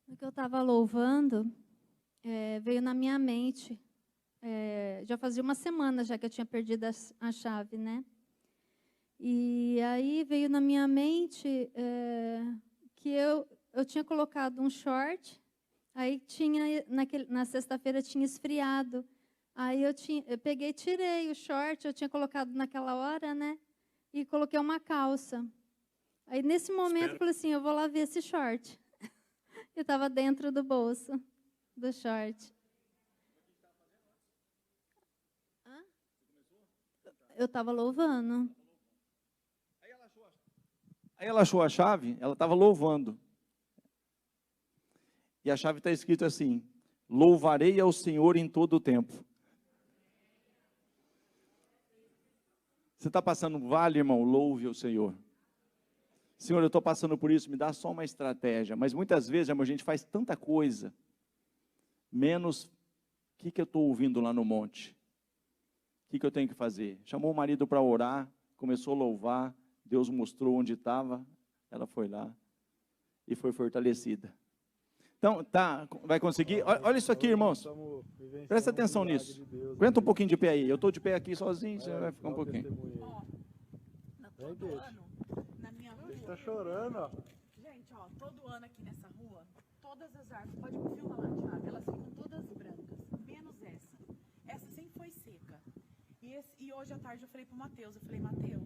no que eu estava louvando, veio na minha mente, já fazia uma semana já que eu tinha perdido a chave, né? E aí veio na minha mente que eu tinha colocado um short, aí na sexta-feira tinha esfriado, aí eu peguei e tirei o short, eu tinha colocado naquela hora, né? E coloquei uma calça. Aí nesse momento eu falei assim, eu vou lá ver esse short. Eu estava dentro do bolso do short. Eu estava louvando. Aí ela achou a chave, ela estava louvando. E a chave está escrito assim: louvarei ao Senhor em todo o tempo. Você está passando um vale, irmão? Louve ao Senhor. Senhor, eu estou passando por isso, me dá só uma estratégia. Mas muitas vezes, irmão, a gente faz tanta coisa, menos o que eu estou ouvindo lá no monte. O que eu tenho que fazer? Chamou o marido para orar, começou a louvar, Deus mostrou onde estava, ela foi lá e foi fortalecida. Então, tá, vai conseguir? Olha isso aqui, irmãos. Presta atenção nisso. Aguenta um pouquinho de pé aí. Eu estou de pé aqui sozinho, você vai ficar um pouquinho. Na minha rua. Ele tá chorando, ó. Gente, ó, todo ano aqui nessa rua, todas as árvores, pode me filmar lá, Thiago, elas ficam todas brancas, menos essa. Essa sempre foi seca. E hoje à tarde eu falei pro Mateus, Mateus,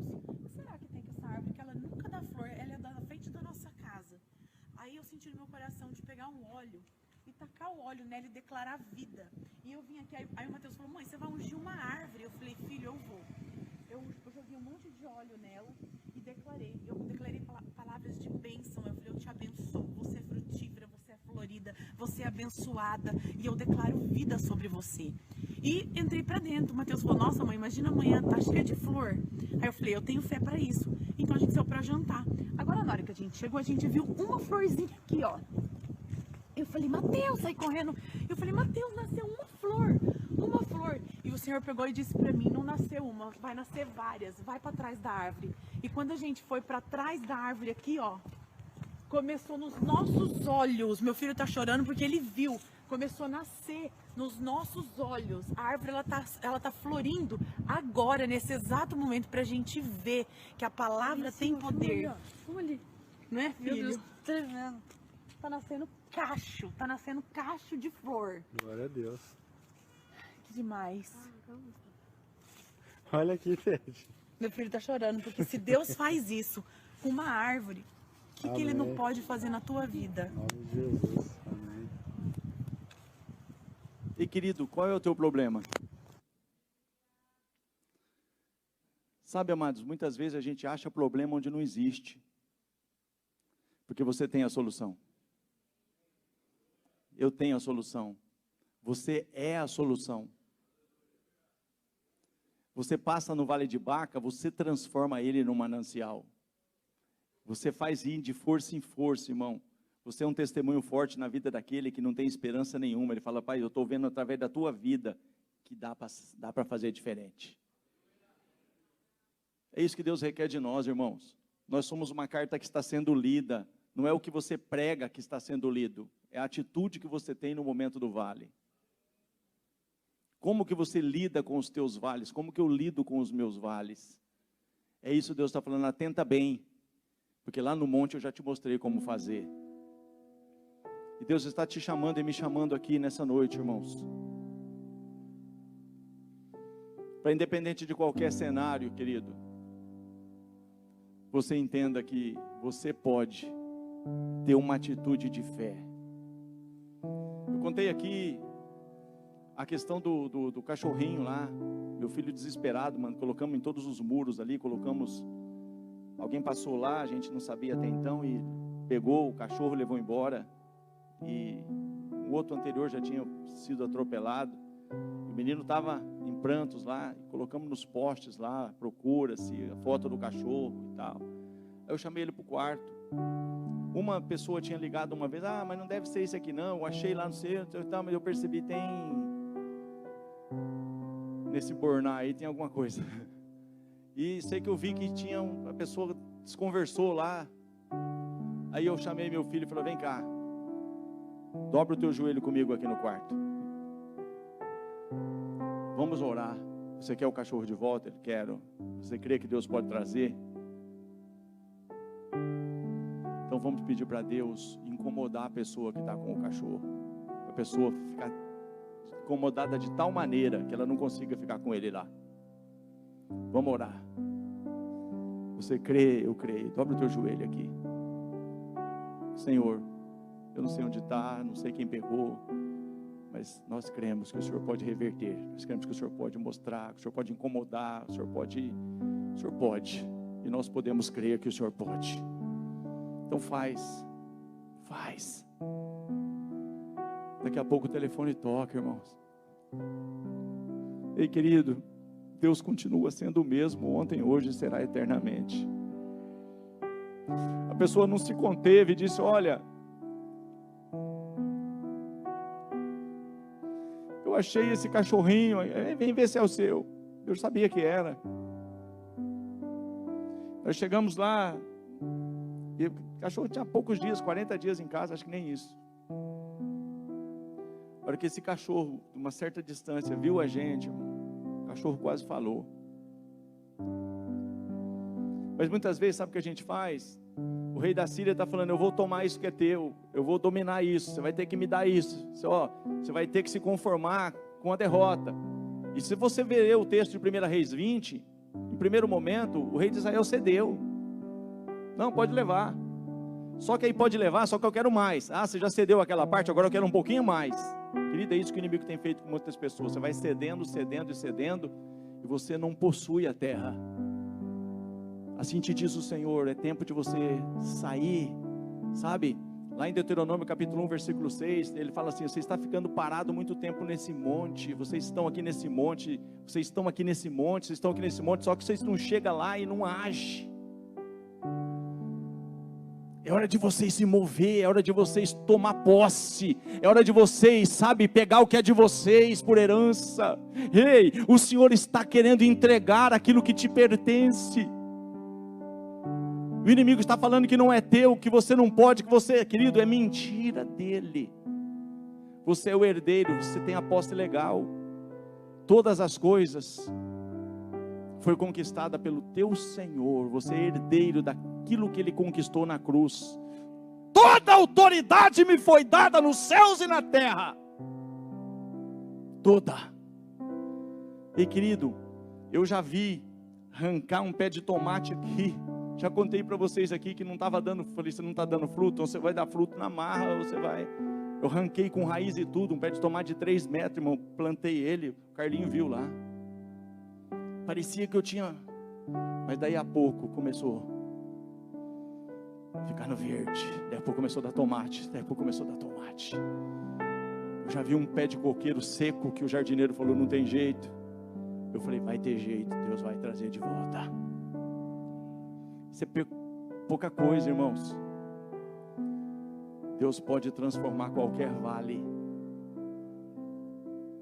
será que tem que essa árvore, que ela nunca dá flor, ela é da frente da nossa casa. Aí eu senti no meu coração de pegar um óleo e tacar o óleo nela e declarar vida. E eu vim aqui, aí o Mateus falou, mãe, você vai ungir uma árvore? Eu falei, filho, eu vou. Eu joguei um monte de óleo nela e declarei. Eu declarei palavras de bênção. Eu falei, eu te abençoo. Você é frutífera, você é florida, você é abençoada. E eu declaro vida sobre você. E entrei pra dentro. O Mateus falou, nossa mãe, imagina amanhã, tá cheia de flor. Aí eu falei, eu tenho fé pra isso. Então a gente saiu pra jantar. Agora na hora que a gente chegou, a gente viu uma florzinha aqui, ó. Eu falei, Mateus, sai correndo. Eu falei, Mateus, nasceu uma flor. Uma flor. E o Senhor pegou e disse pra mim, não nasceu uma, vai nascer várias. Vai pra trás da árvore. E quando a gente foi pra trás da árvore aqui, ó, começou nos nossos olhos. Meu filho tá chorando porque ele viu. Começou a nascer nos nossos olhos. A árvore, ela tá florindo agora, nesse exato momento, pra gente ver que a palavra tem poder. Olha, Não é, filho? meu Deus, tremendo. Tá nascendo cacho de flor. Glória a Deus. Que demais. Olha aqui, gente. Meu filho tá chorando, porque se Deus faz isso com uma árvore, o que Ele não pode fazer na tua vida? Em nome de Jesus. Amém. E querido, qual é o teu problema? Sabe, amados, muitas vezes a gente acha problema onde não existe. Porque você tem a solução. Eu tenho a solução. Você é a solução. Você passa no Vale de Baca, você transforma ele num manancial. Você faz ir de força em força, irmão. Você é um testemunho forte na vida daquele que não tem esperança nenhuma. Ele fala, pai, eu estou vendo através da tua vida que dá para fazer diferente. É isso que Deus requer de nós, irmãos. Nós somos uma carta que está sendo lida. Não é o que você prega que está sendo lido. É a atitude que você tem no momento do vale. Como que você lida com os teus vales? Como que eu lido com os meus vales? É isso que Deus está falando, atenta bem. Porque lá no monte eu já te mostrei como fazer. E Deus está te chamando e me chamando aqui nessa noite, irmãos. Para independente de qualquer cenário, querido, você entenda que você pode ter uma atitude de fé. Eu contei aqui a questão do cachorrinho lá, meu filho desesperado, mano, colocamos em todos os muros ali, alguém passou lá, a gente não sabia até então, e pegou o cachorro, levou embora, e o outro anterior já tinha sido atropelado, o menino estava em prantos lá, colocamos nos postes lá, procura-se, a foto do cachorro e tal. Aí eu chamei ele para o quarto. Uma pessoa tinha ligado uma vez, mas não deve ser esse aqui não, eu achei lá no centro, mas eu percebi, nesse borná aí tem alguma coisa. E sei que eu vi que tinha uma pessoa desconversou lá. Aí eu chamei meu filho e falei, vem cá, dobra o teu joelho comigo aqui no quarto. Vamos orar. Você quer o cachorro de volta? Ele quero. Você crê que Deus pode trazer? Então vamos pedir para Deus incomodar a pessoa que está com o cachorro. A pessoa ficar incomodada de tal maneira que ela não consiga ficar com ele lá. Vamos orar. Você crê? Eu creio. Dobra o teu joelho aqui. Senhor, eu não sei onde está, não sei quem pegou, mas nós cremos que o Senhor pode reverter. Nós cremos que o Senhor pode mostrar, que o Senhor pode incomodar, o Senhor pode. E nós podemos crer que o Senhor pode. Então faz. Daqui a pouco o telefone toca, irmãos. Ei, querido, Deus continua sendo o mesmo ontem, hoje e será eternamente. A pessoa não se conteve e disse, olha, eu achei esse cachorrinho, vem ver se é o seu. Eu sabia que era. Nós chegamos lá, e o cachorro tinha poucos dias, 40 dias em casa, acho que nem isso. A hora que esse cachorro, de uma certa distância, viu a gente, o cachorro quase falou. Mas muitas vezes, sabe o que a gente faz? O rei da Síria está falando, eu vou tomar isso que é teu, eu vou dominar isso, você vai ter que me dar isso. Você vai ter que se conformar com a derrota. E se você ver o texto de 1 Reis 20, em primeiro momento, o rei de Israel cedeu. Não, pode levar. Só que aí pode levar, só que eu quero mais. Você já cedeu aquela parte, agora eu quero um pouquinho mais. Querido, é isso que o inimigo tem feito com muitas pessoas. Você vai cedendo, e você não possui a terra. Assim te diz o Senhor, é tempo de você sair, sabe? Lá em Deuteronômio capítulo 1, versículo 6, ele fala assim, você está ficando parado muito tempo nesse monte, vocês estão aqui nesse monte, só que vocês não chegam lá e não agem. É hora de vocês se mover, é hora de vocês tomar posse, é hora de vocês, pegar o que é de vocês por herança. Ei, o Senhor está querendo entregar aquilo que te pertence. O inimigo está falando que não é teu, que você não pode, que você, querido, é mentira dele. Você é o herdeiro, você tem a posse legal. Todas as coisas foi conquistada pelo teu Senhor. Você é herdeiro daquilo que ele conquistou na cruz. Toda autoridade me foi dada nos céus e na terra. Toda. E querido, eu já vi arrancar um pé de tomate aqui. Já contei para vocês aqui que não estava dando, falei, você não está dando fruto, então você vai dar fruto na marra, ou você vai. Eu arranquei com raiz e tudo, um pé de tomate de 3 metros, irmão, plantei ele, o Carlinho viu lá. Parecia que eu tinha, mas daí a pouco começou a ficar no verde, daí a pouco começou a dar tomate, Eu já vi um pé de coqueiro seco que o jardineiro falou, não tem jeito. Eu falei, vai ter jeito, Deus vai trazer de volta. Isso é pouca coisa, irmãos. Deus pode transformar qualquer vale.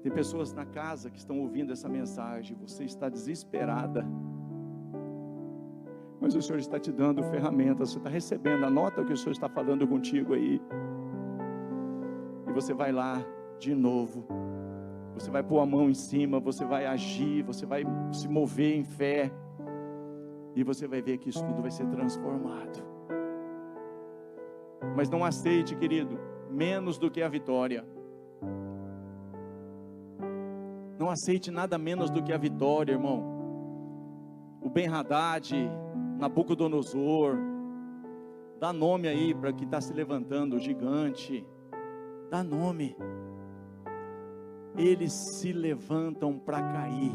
Tem pessoas na casa que estão ouvindo essa mensagem. Você está desesperada, mas o Senhor está te dando ferramentas. Você está recebendo, anota o que o Senhor está falando contigo aí. E você vai lá de novo. Você vai pôr a mão em cima, você vai agir, você vai se mover em fé. E você vai ver que isso tudo vai ser transformado. Mas não aceite, querido, menos do que a vitória. Não aceite nada menos do que a vitória, irmão. O Ben-Hadad, Nabucodonosor, dá nome aí para que está se levantando, o gigante. Dá nome. Eles se levantam para cair.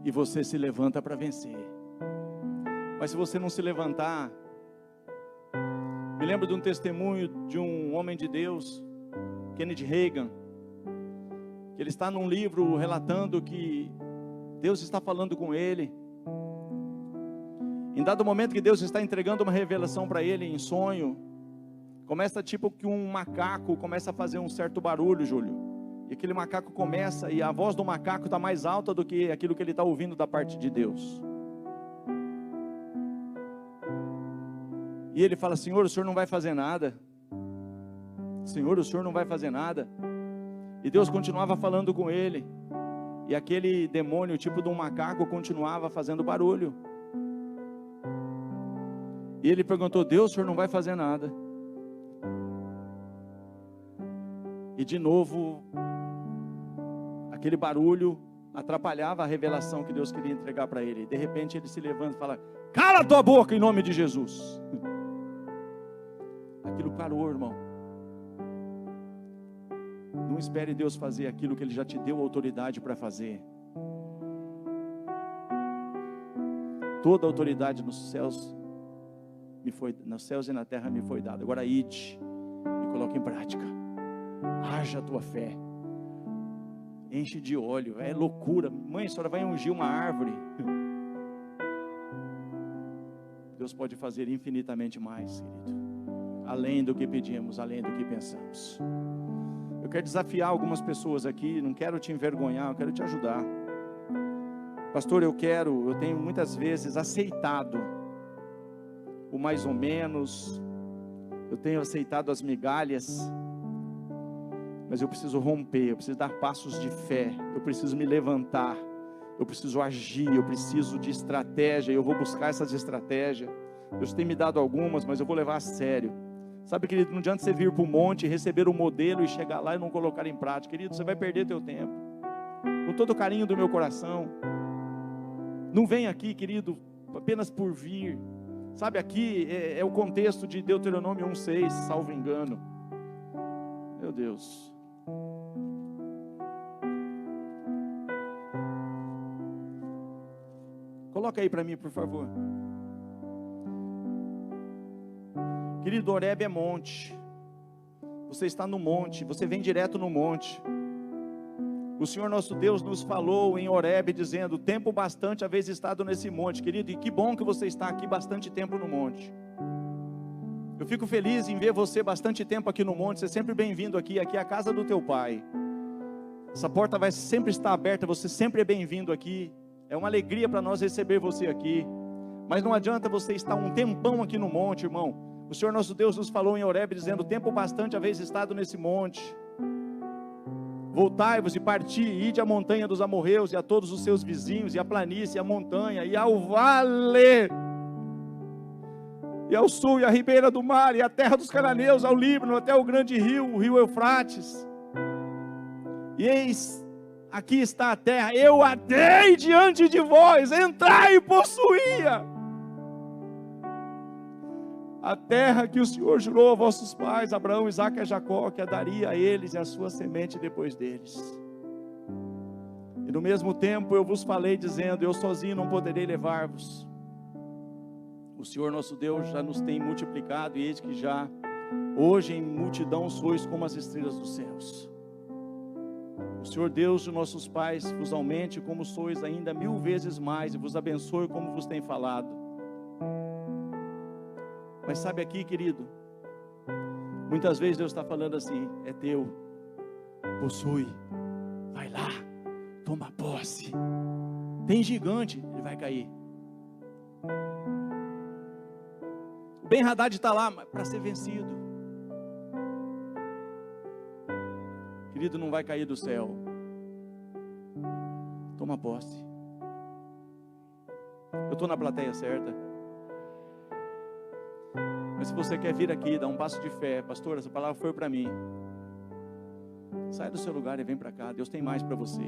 E você se levanta para vencer. Mas se você não se levantar, me lembro de um testemunho de um homem de Deus, Kennedy Reagan, que ele está num livro relatando que Deus está falando com ele. Em dado momento que Deus está entregando uma revelação para ele em sonho, começa tipo que um macaco começa a fazer um certo barulho, Júlio. E aquele macaco começa, e a voz do macaco está mais alta do que aquilo que ele está ouvindo da parte de Deus. E ele fala: Senhor, o Senhor não vai fazer nada. Senhor, o Senhor não vai fazer nada. E Deus continuava falando com ele. E aquele demônio, tipo de um macaco, continuava fazendo barulho. E ele perguntou: Deus, o Senhor não vai fazer nada. E de novo, aquele barulho atrapalhava a revelação que Deus queria entregar para ele. De repente ele se levanta e fala: cala a tua boca em nome de Jesus. Aquilo parou, irmão. Não espere Deus fazer aquilo que Ele já te deu autoridade para fazer. Toda a autoridade nos céus e na terra me foi dada. Agora ide e coloque em prática. Haja a tua fé. Enche de óleo. É loucura. Mãe, a senhora vai ungir uma árvore. Deus pode fazer infinitamente mais, querido. Além do que pedimos, além do que pensamos. Eu quero desafiar algumas pessoas aqui. Não quero te envergonhar, eu quero te ajudar. Pastor, eu tenho muitas vezes aceitado o mais ou menos. Eu tenho aceitado as migalhas. Mas eu preciso romper, eu preciso dar passos de fé, eu preciso me levantar, eu preciso agir, eu preciso de estratégia, eu vou buscar essas estratégias. Deus tem me dado algumas, mas eu vou levar a sério. Sabe, querido, não adianta você vir para o monte, receber o modelo e chegar lá e não colocar em prática. Querido, você vai perder teu tempo. Com todo o carinho do meu coração. Não vem aqui, querido, apenas por vir. Sabe, aqui é o contexto de Deuteronômio 1:6, salvo engano. Meu Deus. Coloca aí para mim, por favor. Querido, Horebe é monte. Você está no monte, você vem direto no monte. O Senhor nosso Deus nos falou em Horebe, dizendo: tempo bastante haveis estado nesse monte. Querido, e que bom que você está aqui bastante tempo no monte. Eu fico feliz em ver você bastante tempo aqui no monte. Você é sempre bem-vindo aqui. Aqui é a casa do teu pai. Essa porta vai sempre estar aberta. Você sempre é bem-vindo aqui. É uma alegria para nós receber você aqui. Mas não adianta você estar um tempão aqui no monte, irmão. O Senhor nosso Deus nos falou em Horebe, dizendo: tempo bastante haveis estado nesse monte. Voltai-vos e parti, ide à montanha dos amorreus, e a todos os seus vizinhos, e à planície, e à montanha, e ao vale, e ao sul, e à ribeira do mar, e à terra dos cananeus, ao Líbano, até o grande rio, o rio Eufrates. E eis, aqui está a terra, eu a dei diante de vós, entrai e possuía. A terra que o Senhor jurou a vossos pais, Abraão, Isaque e Jacó, que a daria a eles e a sua semente depois deles. E no mesmo tempo eu vos falei, dizendo: eu sozinho não poderei levar-vos. O Senhor nosso Deus já nos tem multiplicado, e eis que já hoje em multidão sois como as estrelas dos céus. O Senhor Deus de nossos pais vos aumente como sois ainda 1000 vezes mais, e vos abençoe como vos tem falado. Mas sabe aqui, querido, muitas vezes Deus está falando assim: é teu, possui, vai lá, toma posse. Tem gigante, ele vai cair. O Ben-Hadad está lá para ser vencido. Querido, não vai cair do céu. Toma posse. Eu estou na plateia certa. Mas se você quer vir aqui, dar um passo de fé: pastor, essa palavra foi para mim. Sai do seu lugar e vem para cá. Deus tem mais para você.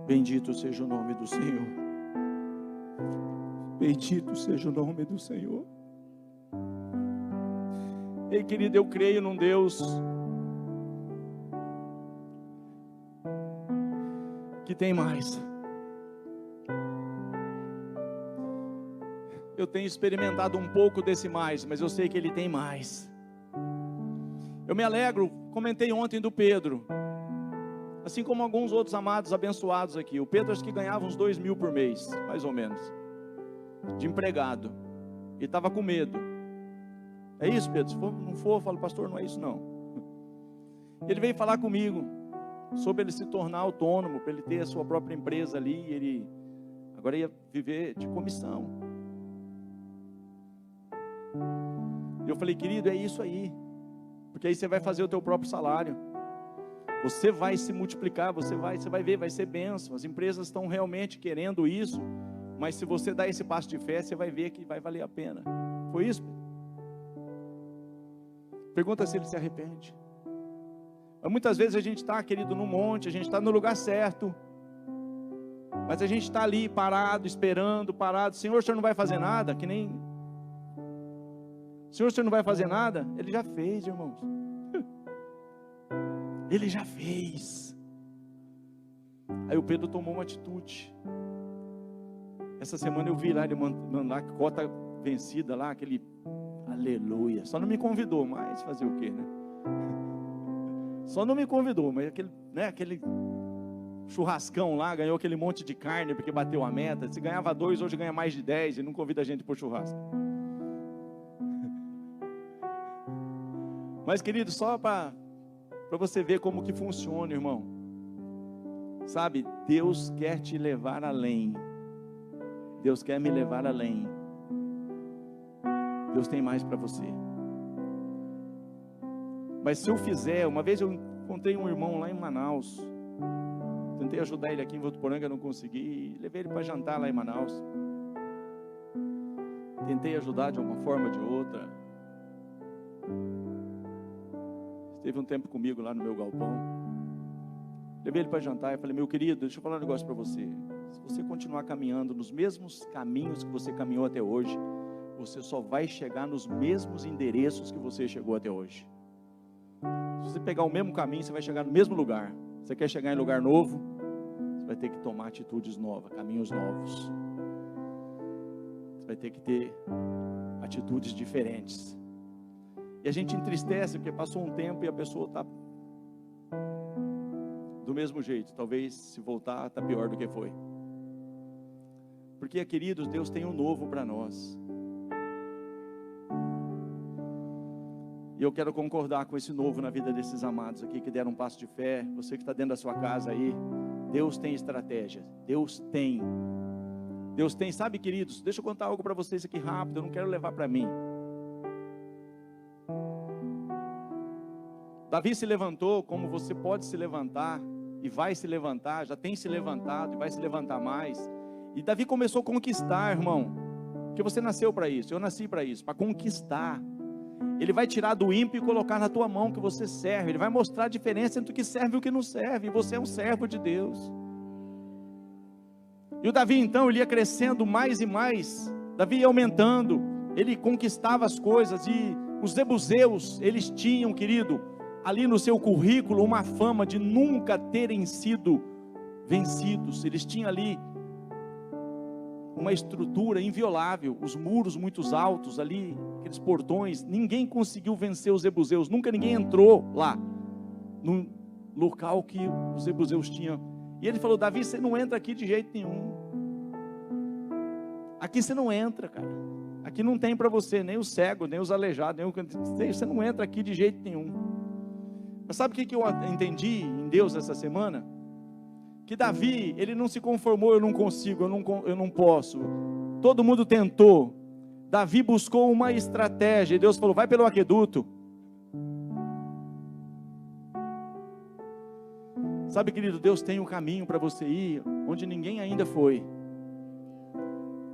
Bendito seja o nome do Senhor. Bendito seja o nome do Senhor. Ei, querido, eu creio num Deus que tem mais. Eu tenho experimentado um pouco desse mais, mas eu sei que Ele tem mais. Eu me alegro, comentei ontem do Pedro, assim como alguns outros amados abençoados aqui. O Pedro acho que ganhava uns 2.000 por mês, mais ou menos, de empregado, e estava com medo. É isso, Pedro? Se não for, eu falo, pastor, não é isso não. Ele veio falar comigo sobre ele se tornar autônomo, para ele ter a sua própria empresa ali, e ele agora ia viver de comissão. Eu falei, querido, é isso aí, porque aí você vai fazer o teu próprio salário, você vai se multiplicar, você vai ver, vai ser bênção. As empresas estão realmente querendo isso, mas se você dar esse passo de fé, você vai ver que vai valer a pena. Foi isso? Pergunta se ele se arrepende. Mas muitas vezes a gente está, querido, no monte, a gente está no lugar certo, mas a gente está ali parado, esperando, parado. Senhor, o Senhor não vai fazer nada? Que nem... Senhor, o Senhor não vai fazer nada? Ele já fez, irmãos. Ele já fez. Aí o Pedro tomou uma atitude. Essa semana eu vi lá, ele mandando lá, cota vencida lá, aquele aleluia. Só não me convidou, mas fazer o quê, né? Só não me convidou, mas aquele churrascão lá, ganhou aquele monte de carne, porque bateu a meta. Se ganhava 2, hoje ganha mais de 10, e não convida a gente para o churrasco. Mas, querido, só para você ver como que funciona, irmão. Sabe, Deus quer te levar além. Deus quer me levar além. Deus tem mais para você. Mas se eu fizer, uma vez eu encontrei um irmão lá em Manaus. Tentei ajudar ele aqui em Votuporanga, não consegui. Levei ele para jantar lá em Manaus. Tentei ajudar de uma forma ou de outra. Esteve um tempo comigo lá no meu galpão. Levei ele para jantar e falei, meu querido, deixa eu falar um negócio para você. Se você continuar caminhando nos mesmos caminhos que você caminhou até hoje, você só vai chegar nos mesmos endereços que você chegou até hoje. Se você pegar o mesmo caminho, você vai chegar no mesmo lugar. Você quer chegar em lugar novo? Você vai ter que tomar atitudes novas, caminhos novos. Você vai ter que ter atitudes diferentes. E a gente entristece porque passou um tempo e a pessoa está do mesmo jeito. Talvez se voltar está pior do que foi. Porque, queridos, Deus tem um novo para nós. E eu quero concordar com esse novo na vida desses amados aqui que deram um passo de fé. Você que está dentro da sua casa aí, Deus tem estratégia. Deus tem. Deus tem, sabe, queridos? Deixa eu contar algo para vocês aqui rápido. Eu não quero levar para mim. Davi se levantou como você pode se levantar e vai se levantar, já tem se levantado e vai se levantar mais. E Davi começou a conquistar, irmão, porque você nasceu para isso, eu nasci para isso, para conquistar. Ele vai tirar do ímpio e colocar na tua mão que você serve. Ele vai mostrar a diferença entre o que serve e o que não serve. E você é um servo de Deus. E o Davi então, ele ia crescendo mais e mais. Davi ia aumentando, ele conquistava as coisas. E os jebuseus, eles tinham, querido, ali no seu currículo uma fama de nunca terem sido vencidos. Eles tinham ali uma estrutura inviolável, os muros muito altos ali, aqueles portões. Ninguém conseguiu vencer os jebuseus, nunca ninguém entrou lá no local que os jebuseus tinham. E ele falou, Davi, você não entra aqui de jeito nenhum. Aqui você não entra, cara. Aqui não tem para você nem o cego, nem os aleijados, você não entra aqui de jeito nenhum. Mas sabe o que eu entendi em Deus essa semana? Que Davi, ele não se conformou, eu não consigo, eu não posso. Todo mundo tentou. Davi buscou uma estratégia, e Deus falou, vai pelo aqueduto. Sabe, querido, Deus tem um caminho para você ir, onde ninguém ainda foi.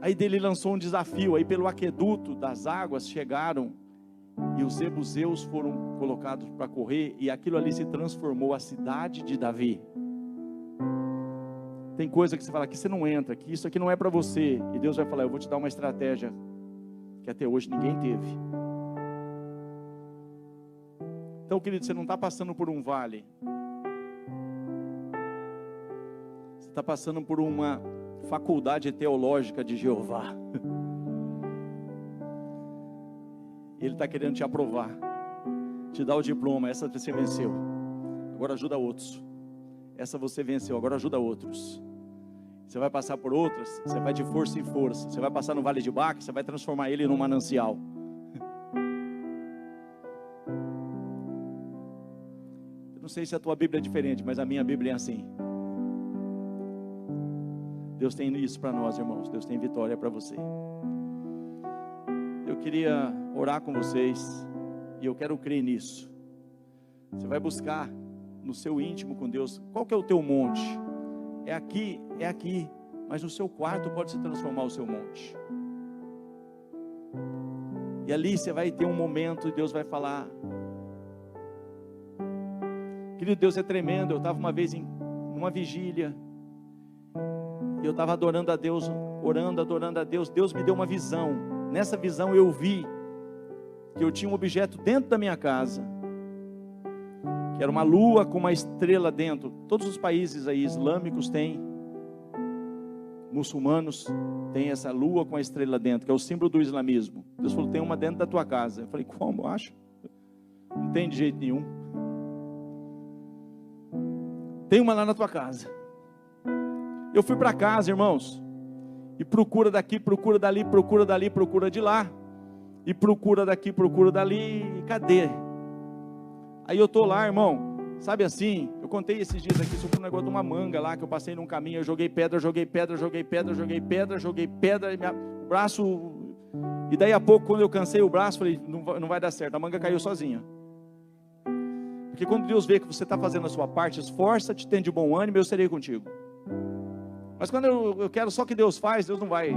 Aí dele lançou um desafio, aí pelo aqueduto das águas chegaram, e os jebuseus foram colocados para correr, e aquilo ali se transformou a cidade de Davi. Tem coisa que você fala, aqui você não entra, que isso aqui não é para você, e Deus vai falar, eu vou te dar uma estratégia, que até hoje ninguém teve. Então, querido, você não está passando por um vale, você está passando por uma faculdade teológica de Jeová. Ele está querendo te aprovar, te dar o diploma. Essa você venceu, agora ajuda outros. Essa você venceu, agora ajuda outros. Você vai passar por outras, você vai de força em força. Você vai passar no vale de Baca, você vai transformar ele num manancial. Eu não sei se a tua Bíblia é diferente, mas a minha Bíblia é assim. Deus tem isso para nós, irmãos. Deus tem vitória para você. Eu queria orar com vocês, e eu quero crer nisso. Você vai buscar no seu íntimo com Deus. Qual que é o teu monte? É aqui, mas no seu quarto pode se transformar o seu monte. E ali você vai ter um momento e Deus vai falar. Querido, Deus é tremendo. Eu estava uma vez numa vigília, e eu estava adorando a Deus, orando, adorando a Deus. Deus me deu uma visão. Nessa visão eu vi que eu tinha um objeto dentro da minha casa, que era uma lua com uma estrela dentro. Todos os países aí islâmicos têm, muçulmanos têm essa lua com a estrela dentro, que é o símbolo do islamismo. Deus falou, tem uma dentro da tua casa. Eu falei, como? Acho? Não tem de jeito nenhum. Tem uma lá na tua casa. Eu fui para casa, irmãos, e procura daqui, procura dali, procura dali, procura de lá, e procura daqui, procura dali, e cadê? Aí eu tô lá, irmão, sabe assim, eu contei esses dias aqui sobre um negócio de uma manga lá, que eu passei num caminho, eu joguei pedra, joguei pedra, joguei pedra, joguei pedra, joguei pedra, e o braço, e daí a pouco, quando eu cansei o braço, falei, não vai dar certo, a manga caiu sozinha. Porque quando Deus vê que você está fazendo a sua parte, esforça-te, tem de bom ânimo, eu serei contigo. Mas quando eu quero só que Deus faz, Deus não vai.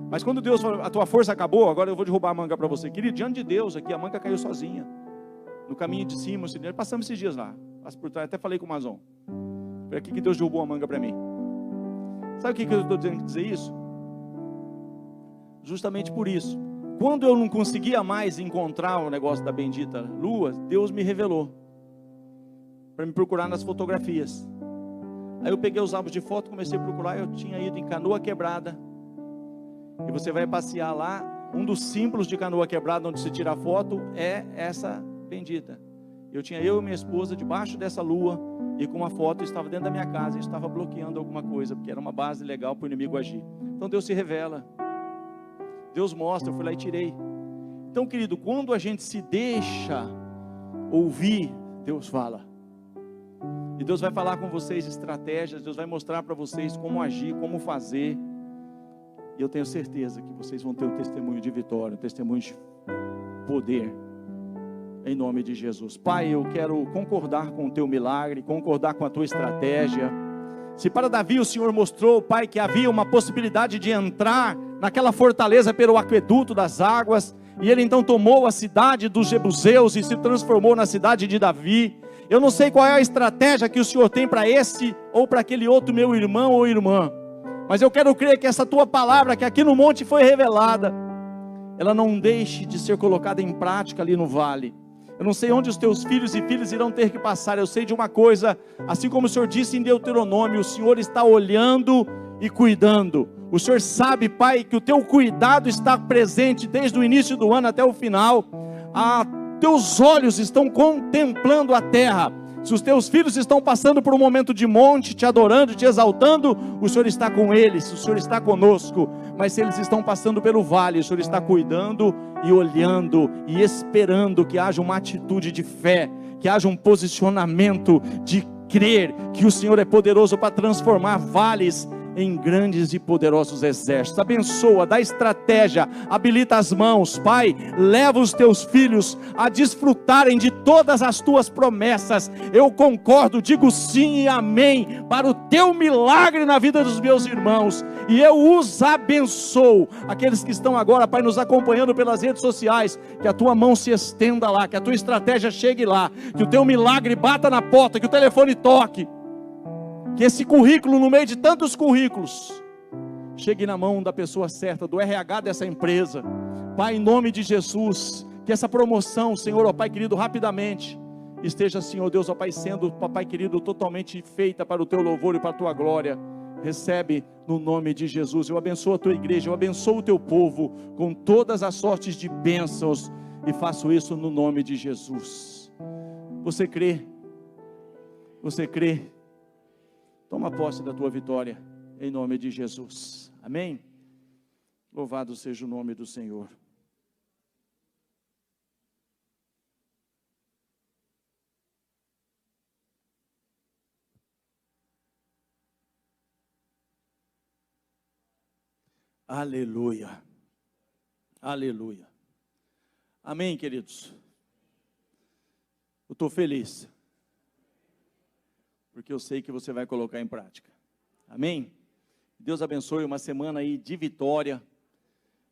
Mas quando Deus fala, a tua força acabou, agora eu vou derrubar a manga para você. Querido, diante de Deus aqui, a manga caiu sozinha. No caminho de cima, passamos esses dias lá. Até falei com o Mazon. Foi aqui que Deus derrubou a manga para mim. Sabe o que eu estou dizendo que dizer isso? Justamente por isso. Quando eu não conseguia mais encontrar o negócio da bendita lua, Deus me revelou. Para me procurar nas fotografias. Aí eu peguei os álbuns de foto, comecei a procurar. Eu tinha ido em Canoa Quebrada. E você vai passear lá. Um dos símbolos de Canoa Quebrada, onde se tira a foto, é essa bendita. Eu e minha esposa debaixo dessa lua, e com uma foto, estava dentro da minha casa, e estava bloqueando alguma coisa, porque era uma base legal para o inimigo agir. Então Deus se revela, Deus mostra. Eu fui lá e tirei. Então, querido, quando a gente se deixa ouvir, Deus fala. E Deus vai falar com vocês estratégias, Deus vai mostrar para vocês como agir, como fazer. E eu tenho certeza que vocês vão ter um testemunho de vitória, um testemunho de poder, em nome de Jesus. Pai, eu quero concordar com o teu milagre, concordar com a tua estratégia. Se para Davi o Senhor mostrou, Pai, que havia uma possibilidade de entrar naquela fortaleza pelo aqueduto das águas, e ele então tomou a cidade dos jebuseus e se transformou na cidade de Davi. Eu não sei qual é a estratégia que o Senhor tem para esse ou para aquele outro meu irmão ou irmã, mas eu quero crer que essa tua palavra que aqui no monte foi revelada, ela não deixe de ser colocada em prática ali no vale. Eu não sei onde os teus filhos e filhas irão ter que passar. Eu sei de uma coisa, assim como o Senhor disse em Deuteronômio, o Senhor está olhando e cuidando. O Senhor sabe, Pai, que o teu cuidado está presente desde o início do ano até o final. Teus olhos estão contemplando a terra. Se os teus filhos estão passando por um momento de monte, te adorando, te exaltando, o Senhor está com eles, o Senhor está conosco. Mas se eles estão passando pelo vale, o Senhor está cuidando e olhando e esperando que haja uma atitude de fé, que haja um posicionamento de crer que o Senhor é poderoso para transformar vales em grandes e poderosos exércitos. Abençoa, dá estratégia, habilita as mãos, Pai, leva os teus filhos a desfrutarem de todas as tuas promessas. Eu concordo, digo sim e amém para o teu milagre na vida dos meus irmãos, e eu os abençoo. Aqueles que estão agora, Pai, nos acompanhando pelas redes sociais, que a tua mão se estenda lá, que a tua estratégia chegue lá, que o teu milagre bata na porta, que o telefone toque, que esse currículo, no meio de tantos currículos, chegue na mão da pessoa certa, do RH dessa empresa. Pai, em nome de Jesus, que essa promoção, Senhor, ó Pai querido, rapidamente esteja, Senhor Deus, ó Pai, sendo, ó Pai querido, totalmente feita para o teu louvor e para a tua glória, Recebe no nome de Jesus. Eu abençoo a tua igreja, eu abençoo o teu povo com todas as sortes de bênçãos e faço isso no nome de Jesus. Você crê? Você crê? Toma posse da tua vitória em nome de Jesus. Amém? Louvado seja o nome do Senhor. Aleluia, aleluia, amém, queridos. Eu estou feliz, porque eu sei que você vai colocar em prática, amém? Deus abençoe uma semana aí de vitória,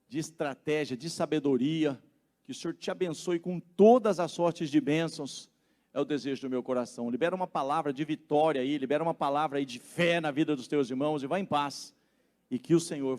de estratégia, de sabedoria, que o Senhor te abençoe com todas as sortes de bênçãos, é o desejo do meu coração. Libera uma palavra de vitória aí, libera uma palavra aí de fé na vida dos teus irmãos e vai em paz, e que o Senhor